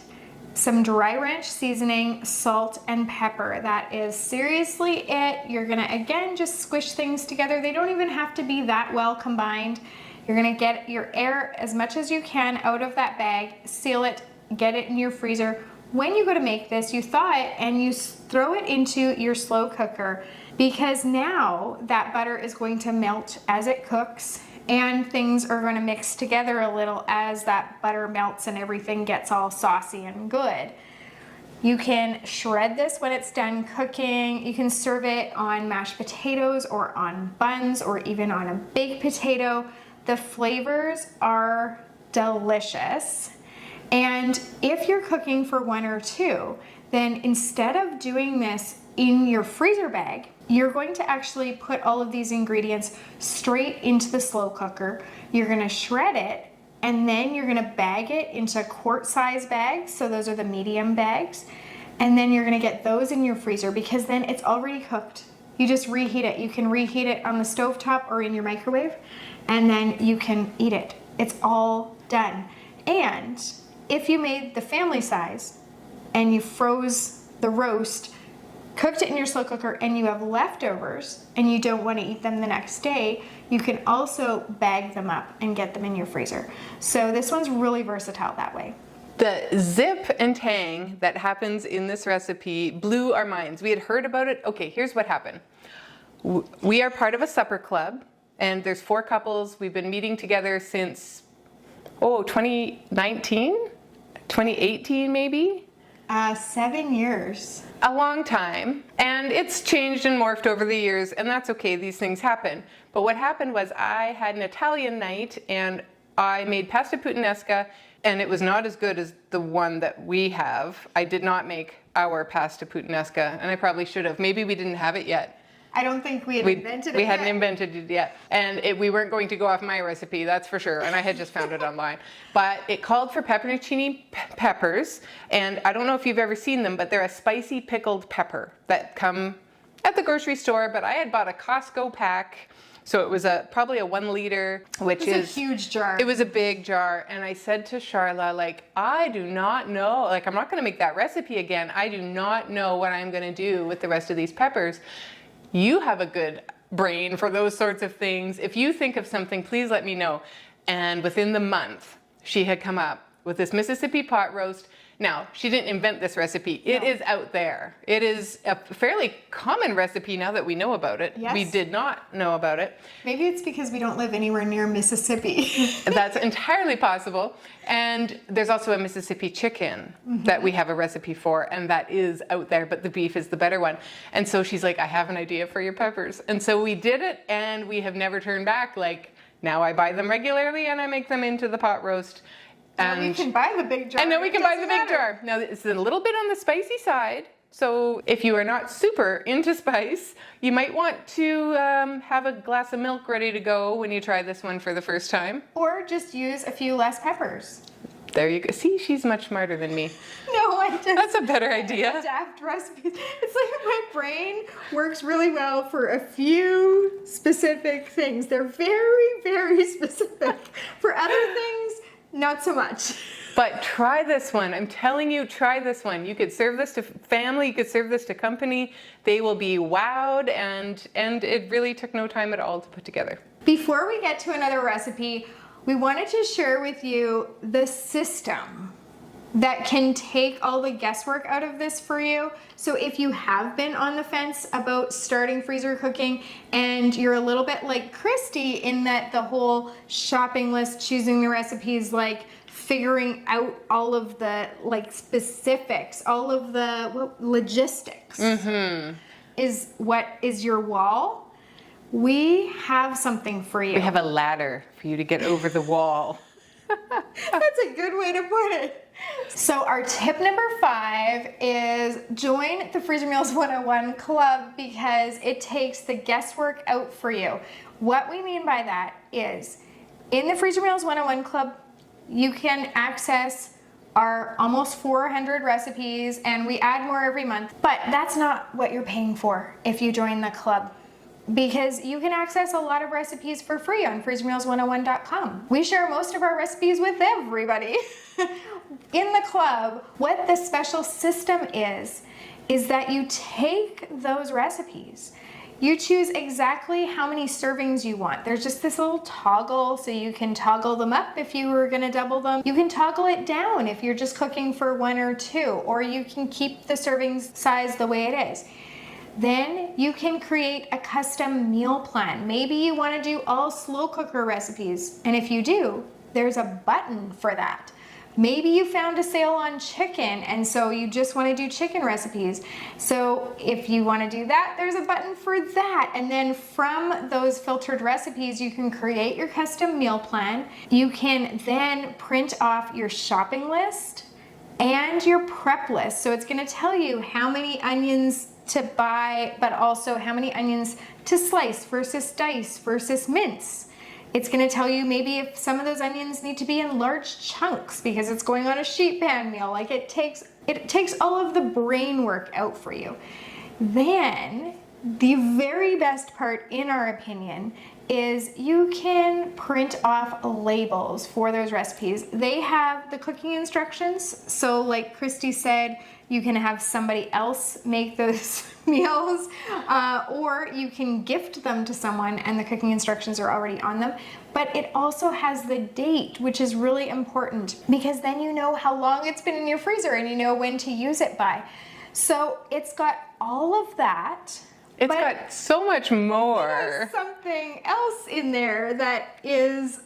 some dry ranch seasoning, salt, and pepper. That is seriously it. You're gonna, again, just squish things together. They don't even have to be that well combined. You're gonna get your air as much as you can out of that bag, seal it, get it in your freezer. When you go to make this, you thaw it and you throw it into your slow cooker. because now that butter is going to melt as it cooks, and things are going to mix together a little as that butter melts and everything gets all saucy and good. You can shred this when it's done cooking. You can serve it on mashed potatoes or on buns or even on a baked potato. The flavors are delicious. And if you're cooking for 1 or 2, then instead of doing this in your freezer bag, you're going to actually put all of these ingredients straight into the slow cooker. You're going to shred it, and then you're going to bag it into quart-size bags. So those are the medium bags. And then you're going to get those in your freezer, because then it's already cooked. You just reheat it. You can reheat it on the stovetop or in your microwave, and then you can eat it. It's all done. And if you made the family size and you froze the roast, cooked it in your slow cooker, and you have leftovers and you don't want to eat them the next day, you can also bag them up and get them in your freezer. So this one's really versatile that way. The zip and tang that happens in this recipe blew our minds. We had heard about it. Okay, here's what happened. We are part of a supper club, and there's 4 couples. We've been meeting together since, 2019? 2018 maybe? 7 years. A long time, and it's changed and morphed over the years, and that's okay, these things happen. But what happened was I had an Italian night, and I made pasta puttanesca, and it was not as good as the one that we have. I did not make our pasta puttanesca, and I probably should have. Maybe we didn't have it yet. I don't think we had invented it We yet. hadn't invented it yet. And we weren't going to go off my recipe, that's for sure. And I had just found it online. But it called for pepperoncini peppers. And I don't know if you've ever seen them, but they're a spicy pickled pepper that come at the grocery store. But I had bought a Costco pack. So it was probably a 1 liter, which It was is a huge jar. It was a big jar. And I said to Sharla, I do not know, I'm not going to make that recipe again. I do not know what I'm going to do with the rest of these peppers. You have a good brain for those sorts of things. If you think of something, please let me know. And within the month, she had come up with this Mississippi pot roast. Now, she didn't invent this recipe. It is out there. It is a fairly common recipe now that we know about it. Yes. We did not know about it. Maybe it's because we don't live anywhere near Mississippi. That's entirely possible. And there's also a Mississippi chicken that we have a recipe for, and that is out there, but the beef is the better one. And so she's like, I have an idea for your peppers. And so we did it, and we have never turned back. Now I buy them regularly, and I make them into the pot roast. And we can buy the big jar. And then we can buy the big jar. Now it's a little bit on the spicy side. So if you are not super into spice, you might want to have a glass of milk ready to go when you try this one for the first time. Or just use a few less peppers. There you go. See, she's much smarter than me. No, I just... That's a better idea. Adapt recipes. It's like my brain works really well for a few specific things. They're very, very specific. For other things, not so much. But try this one. I'm telling you, try this one. You could serve this to family, you could serve this to company. They will be wowed, and it really took no time at all to put together. Before we get to another recipe, we wanted to share with you the system that can take all the guesswork out of this for you. So if you have been on the fence about starting freezer cooking and you're a little bit like Christie in that the whole shopping list, choosing the recipes, figuring out all of the specifics, all of the logistics is what is your wall, we have something for you. We have a ladder for you to get over the wall. That's a good way to put it. So our tip number 5 is join the Freezer Meals 101 Club, because it takes the guesswork out for you. What we mean by that is in the Freezer Meals 101 Club, you can access our almost 400 recipes, and we add more every month. But that's not what you're paying for if you join the club, because you can access a lot of recipes for free on freezermeals101.com. We share most of our recipes with everybody. In the club, what the special system is that you take those recipes, you choose exactly how many servings you want. There's just this little toggle, so you can toggle them up if you were gonna double them. You can toggle it down if you're just cooking for 1 or 2, or you can keep the serving size the way it is. Then you can create a custom meal plan. Maybe you want to do all slow cooker recipes. And if you do, there's a button for that. Maybe you found a sale on chicken and so you just want to do chicken recipes. So if you want to do that, there's a button for that. And then from those filtered recipes, you can create your custom meal plan. You can then print off your shopping list and your prep list. So it's going to tell you how many onions to buy, but also how many onions to slice versus dice versus mince. It's going to tell you maybe if some of those onions need to be in large chunks because it's going on a sheet pan meal. Like it takes all of the brain work out for you. Then the very best part, in our opinion, is you can print off labels for those recipes. They have the cooking instructions. So like Christie said, you can have somebody else make those meals, or you can gift them to someone and the cooking instructions are already on them. But it also has the date, which is really important because then you know how long it's been in your freezer and you know when to use it by. So it's got all of that. It's got so much more. There's something else in there that is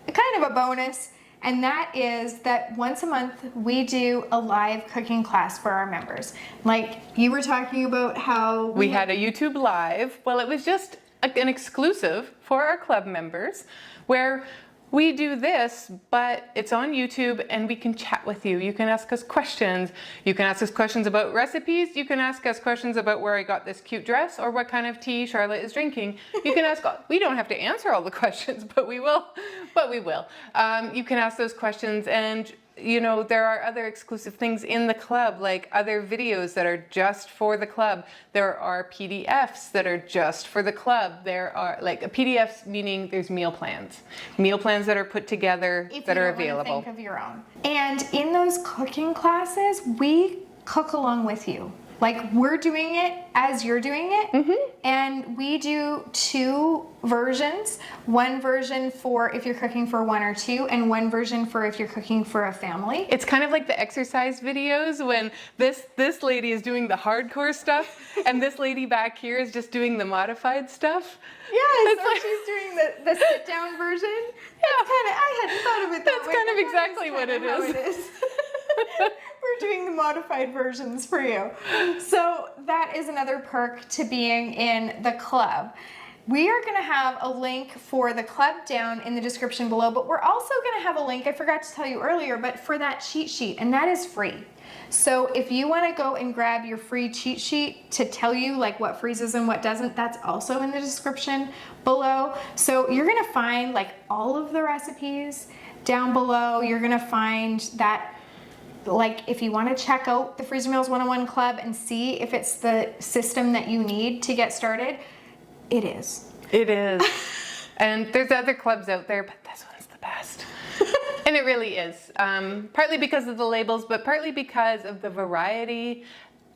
kind of a bonus. And that is that once a month we do a live cooking class for our members. Like you were talking about how we had a YouTube live. Well, it was just an exclusive for our club members where we do this, but it's on YouTube and we can chat with you. You can ask us questions. You can ask us questions about recipes. You can ask us questions about where I got this cute dress or what kind of tea Sharla is drinking. You can ask, we don't have to answer all the questions, but we will. You can ask those questions, and you know, there are other exclusive things in the club, like other videos that are just for the club. There are PDFs that are just for the club. There are like PDFs, meaning there's meal plans that are put together that are available. Think of your own. And in those cooking classes, we cook along with you. Like we're doing it as you're doing it. And we do 2 versions. One version for if you're cooking for 1 or 2, and one version for if you're cooking for a family. It's kind of like the exercise videos when this lady is doing the hardcore stuff and this lady back here is just doing the modified stuff. Yes, or she's doing the sit down version. Yeah. I hadn't thought of it that way. That's kind of exactly what it is. We're doing the modified versions for you. So that is another perk to being in the club. We are going to have a link for the club down in the description below, but we're also going to have a link, I forgot to tell you earlier, but for that cheat sheet, and that is free. So if you want to go and grab your free cheat sheet to tell you like what freezes and what doesn't, that's also in the description below. So you're going to find like all of the recipes down below. You're going to find that, like if you want to check out the Freezer Meals 101 Club and see if it's the system that you need to get started, it is. It is. And there's other clubs out there, but this one's the best. And it really is. Partly because of the labels, but partly because of the variety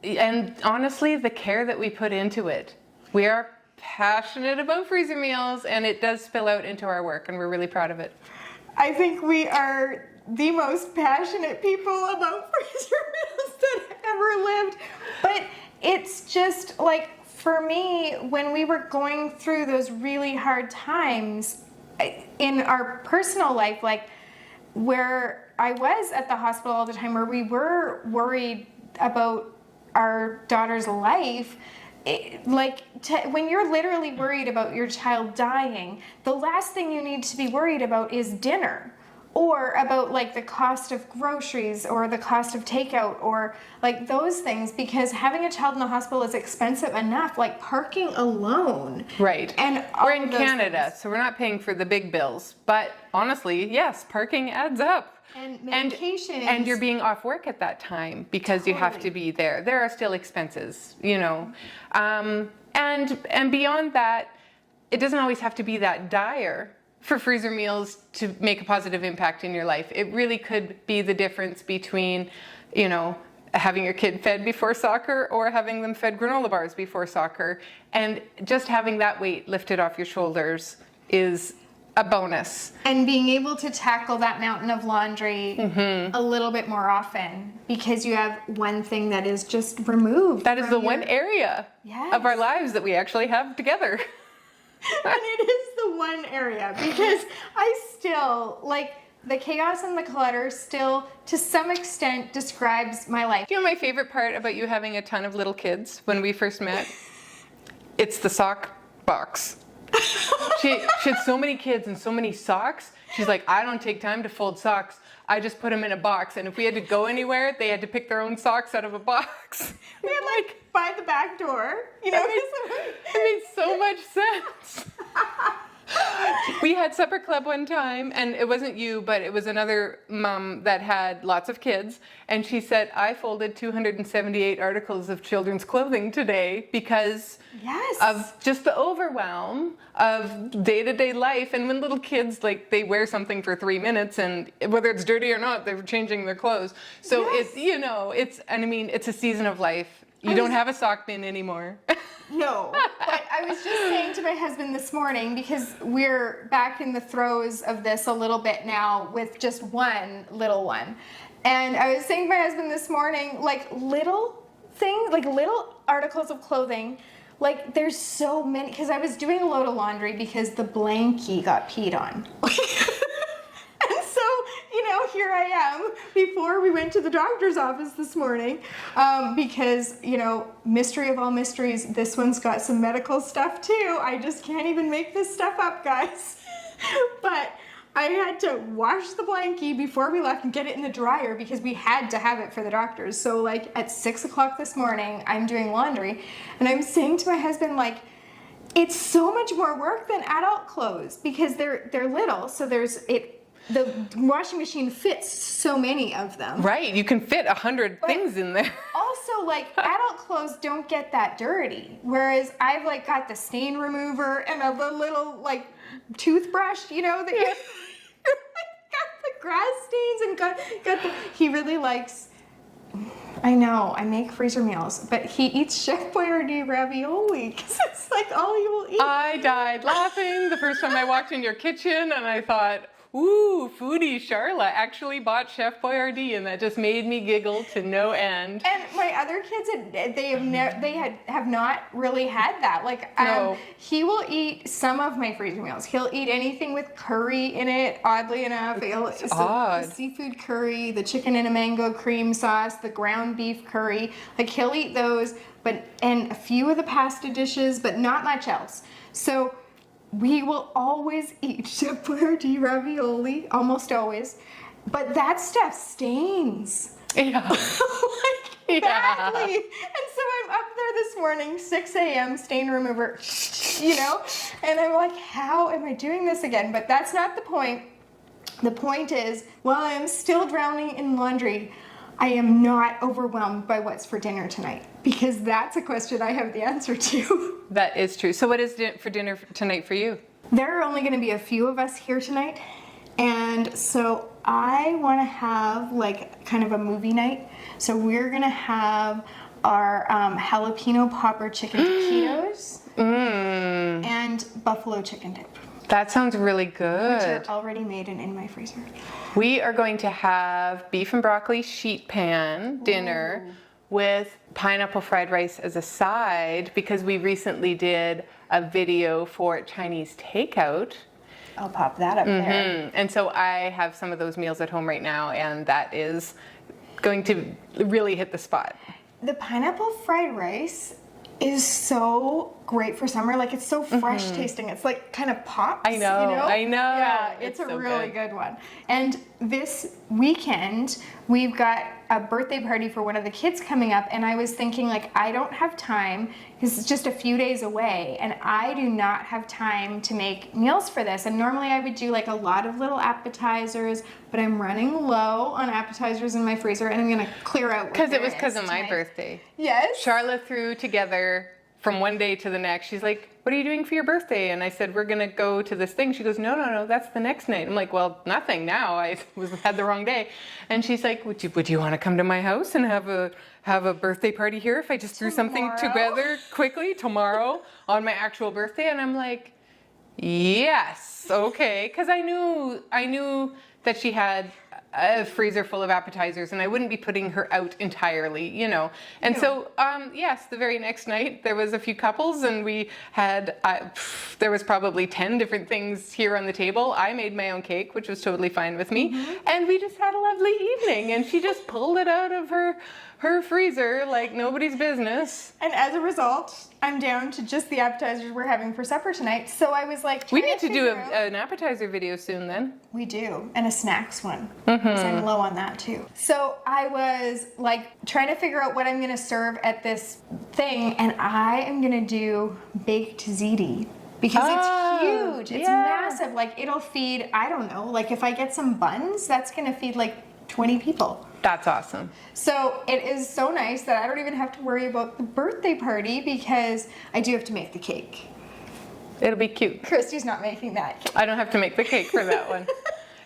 and honestly, the care that we put into it. We are passionate about freezer meals and it does spill out into our work and we're really proud of it. I think we are the most passionate people about freezer meals that ever lived. But it's just like, for me, when we were going through those really hard times in our personal life, like where I was at the hospital all the time, where we were worried about our daughter's life, when you're literally worried about your child dying, the last thing you need to be worried about is dinner. Or about like the cost of groceries or the cost of takeout or like those things, because having a child in the hospital is expensive enough, like parking alone. Right. And we're in Canada, so we're not paying for the big bills. But honestly, yes, parking adds up. And medications. And you're being off work at that time because you have to be there. There are still expenses, you know. And beyond that, it doesn't always have to be that dire for freezer meals to make a positive impact in your life. It really could be the difference between, you know, having your kid fed before soccer or having them fed granola bars before soccer. And just having that weight lifted off your shoulders is a bonus. And being able to tackle that mountain of laundry a little bit more often because you have one thing that is just removed. That is the one area Yes. of our lives that we actually have together. And it is the one area because I still, like, the chaos and the clutter still, to some extent, describes my life. You know my favorite part about you having a ton of little kids when we first met? It's the sock box. She had so many kids and so many socks. She's like, I don't take time to fold socks. I just put them in a box. And if we had to go anywhere, they had to pick their own socks out of a box. We had, like, by the back door. You know, It made so much sense. We had supper club one time, and it wasn't you, but it was another mom that had lots of kids. And she said, I folded 278 articles of children's clothing today because Yes. of just the overwhelm of day-to-day life. And when little kids, like, they wear something for 3 minutes, and whether it's dirty or not, they're changing their clothes. So Yes. it's, you know, it's a season of life. You don't have a sock bin anymore. No, but I was just saying to my husband this morning, because we're back in the throes of this a little bit now with just one little one. And I was saying to my husband this morning, like little things, like little articles of clothing, like there's so many, because I was doing a load of laundry because the blankie got peed on. And so, you know, here I am before we went to the doctor's office this morning because, you know, mystery of all mysteries, this one's got some medical stuff too. I just can't even make this stuff up, guys. But I had to wash the blankie before we left and get it in the dryer because we had to have it for the doctors. So like at 6 o'clock this morning, I'm doing laundry and I'm saying to my husband, like, it's so much more work than adult clothes because they're little. So the washing machine fits so many of them. Right, you can fit 100 things in there. Also, like, adult clothes don't get that dirty. Whereas I've, like, got the stain remover and a little, like, toothbrush, you know, that you got the grass stains and got the... He really likes... I know, I make freezer meals, but he eats Chef Boyardee ravioli because it's, like, all he will eat. I died laughing the first time I walked in your kitchen, and I thought... Ooh, foodie Sharla actually bought Chef Boyardee, and that just made me giggle to no end. And my other kids, they have not really had that. Like, No. He will eat some of my freezer meals. He'll eat anything with curry in it. Oddly enough, odd. The seafood curry, the chicken and a mango cream sauce, the ground beef curry. Like he'll eat those, and a few of the pasta dishes, but not much else. So. We will always eat Chef Boyardee ravioli, almost always, but that stuff stains. Yeah. Like, badly. And so I'm up there this morning, 6 a.m., stain remover, you know, and I'm like, how am I doing this again? But that's not the point. The point is, while I am still drowning in laundry, I am not overwhelmed by what's for dinner tonight, because that's a question I have the answer to. That is true. So what is for dinner tonight for you? There are only going to be a few of us here tonight, and so I want to have like kind of a movie night. So we're going to have our jalapeno popper chicken taquitos and buffalo chicken dip. That sounds really good. Which are already made and in my freezer. We are going to have beef and broccoli sheet pan dinner with pineapple fried rice as a side because we recently did a video for Chinese takeout. I'll pop that up there. And so I have some of those meals at home right now, and that is going to really hit the spot. The pineapple fried rice is so great for summer. Like, it's so fresh tasting. It's like kind of pops. I know, you know? I know. Yeah, it's a so really good one. And this weekend, we've got a birthday party for one of the kids coming up, and I was thinking, like, I don't have time, because it's just a few days away, and I do not have time to make meals for this. And normally I would do like a lot of little appetizers, but I'm running low on appetizers in my freezer, and I'm gonna clear out Because it was because of my birthday. Yes. Sharla threw together from one day to the next. She's like, what are you doing for your birthday? And I said, we're going to go to this thing. She goes, no, that's the next night. I'm like, well, nothing now. I had the wrong day. And she's like, would you want to come to my house and have a birthday party here if I just threw something together quickly tomorrow on my actual birthday? And I'm like, Yes. Okay. Because I knew that she had a freezer full of appetizers, and I wouldn't be putting her out entirely, you know. And so, yes, the very next night there was a few couples, and we had there was probably 10 different things here on the table. I made my own cake, which was totally fine with me, and we just had a lovely evening. And she just pulled it out of her freezer like nobody's business. And as a result, I'm down to just the appetizers we're having for supper tonight. So I was like, we need to do an appetizer video soon then. We do, and a snacks one. Because I'm low on that too. So I was like trying to figure out what I'm gonna serve at this thing, and I am gonna do baked ziti. Because it's huge, it's massive. Like it'll feed, I don't know, like if I get some buns, that's gonna feed like 20 people. That's awesome. So it is so nice that I don't even have to worry about the birthday party because I do have to make the cake. It'll be cute. Christie's not making that cake. I don't have to make the cake for that one.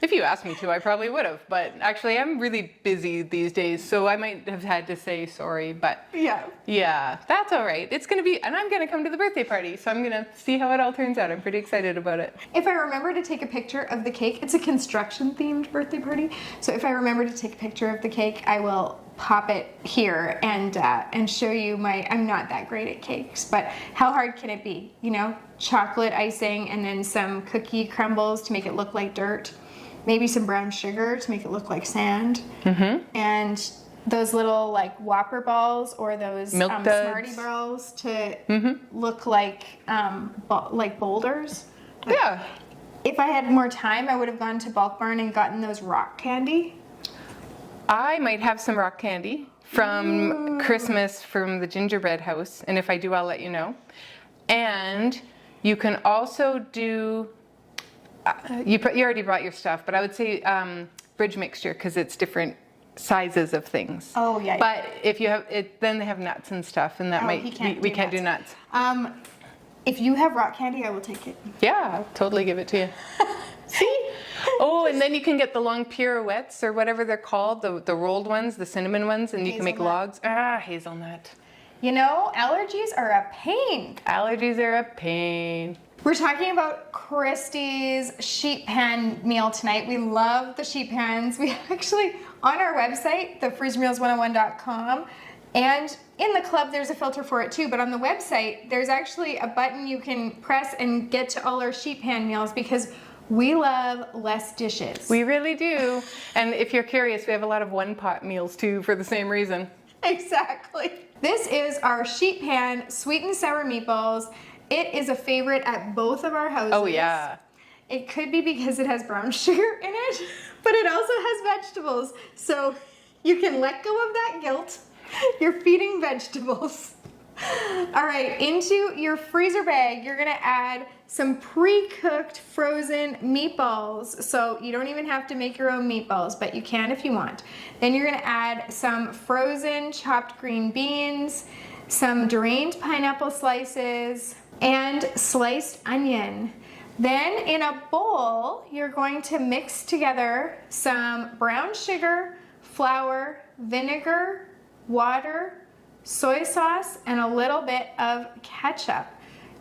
If you asked me to, I probably would have. But actually, I'm really busy these days, so I might have had to say sorry. But yeah, that's all right. It's going to be, and I'm going to come to the birthday party, so I'm going to see how it all turns out. I'm pretty excited about it. If I remember to take a picture of the cake, it's a construction-themed birthday party. So if I remember to take a picture of the cake, I will pop it here and show you I'm not that great at cakes, but how hard can it be? You know, chocolate icing and then some cookie crumbles to make it look like dirt. Maybe some brown sugar to make it look like sand. And those little like Whopper balls or those Smartie balls to look like boulders. Yeah. If I had more time, I would have gone to Bulk Barn and gotten those rock candy. I might have some rock candy from Christmas from the gingerbread house. And if I do, I'll let you know. And you can also do... you already brought your stuff, but I would say bridge mixture because it's different sizes of things. Oh yeah. But if you have it, then they have nuts and stuff, and that we can't do nuts. If you have rock candy, I will take it. Yeah, I'll totally give it to you. See? Oh, and then you can get the long pirouettes or whatever they're called, the rolled ones, the cinnamon ones, and you can make logs. Hazelnut. You know, allergies are a pain. Allergies are a pain. We're talking about Christie's sheet pan meal tonight. We love the sheet pans. We actually, on our website, thefreezermeals101.com, and in the club there's a filter for it too, but on the website there's actually a button you can press and get to all our sheet pan meals because we love less dishes. We really do. And if you're curious, we have a lot of one-pot meals too for the same reason. Exactly. This is our sheet pan sweet and sour meatballs. It is a favorite at both of our houses. Oh yeah. It could be because it has brown sugar in it, but it also has vegetables. So you can let go of that guilt. You're feeding vegetables. All right, into your freezer bag, you're gonna add some pre-cooked frozen meatballs. So you don't even have to make your own meatballs, but you can if you want. Then you're gonna add some frozen chopped green beans, some drained pineapple slices, and sliced onion. Then in a bowl, you're going to mix together some brown sugar, flour, vinegar, water, soy sauce, and a little bit of ketchup.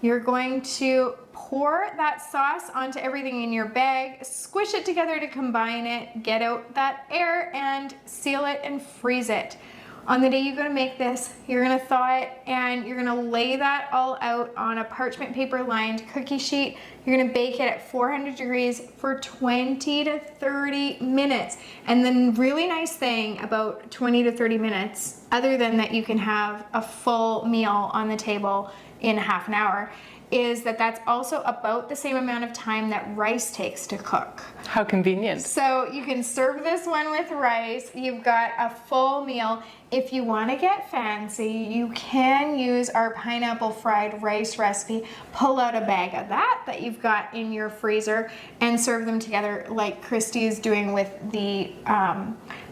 You're going to pour that sauce onto everything in your bag, squish it together to combine it, get out that air, and seal it and freeze it. On the day you're going to make this, you're going to thaw it and you're going to lay that all out on a parchment paper lined cookie sheet. You're going to bake it at 400 degrees for 20 to 30 minutes. And the really nice thing about 20 to 30 minutes, other than that you can have a full meal on the table in half an hour, is that that's also about the same amount of time that rice takes to cook. How convenient. So you can serve this one with rice. You've got a full meal. If you want to get fancy, you can use our pineapple fried rice recipe. Pull out a bag of that you've got in your freezer and serve them together like Christie is doing with the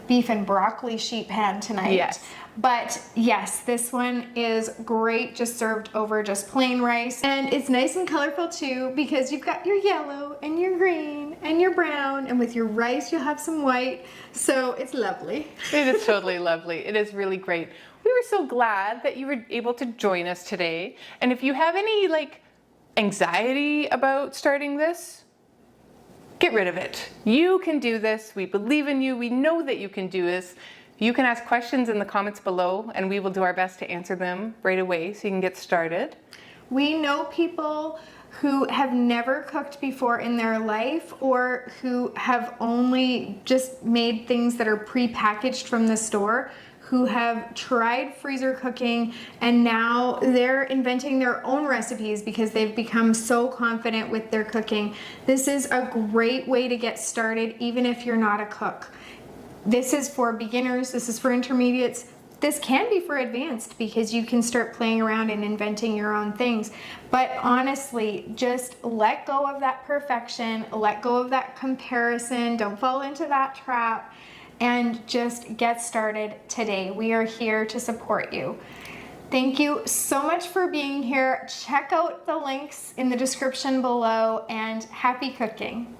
beef and broccoli sheet pan tonight. Yes. But yes, this one is great, just served over just plain rice. And it's nice and colorful too because you've got your yellow and your green and your brown, and with your rice you'll have some white. So it's lovely. It is totally lovely. It is really great. We were so glad that you were able to join us today. And if you have any anxiety about starting this, get rid of it. You can do this. We believe in you. We know that you can do this. You can ask questions in the comments below, and we will do our best to answer them right away so you can get started. We know people who have never cooked before in their life, or who have only just made things that are pre-packaged from the store, who have tried freezer cooking and now they're inventing their own recipes because they've become so confident with their cooking. This is a great way to get started, even if you're not a cook. This is for beginners, this is for intermediates. This can be for advanced because you can start playing around and inventing your own things. But honestly, just let go of that perfection, let go of that comparison, don't fall into that trap, and just get started today. We are here to support you. Thank you so much for being here. Check out the links in the description below, and happy cooking.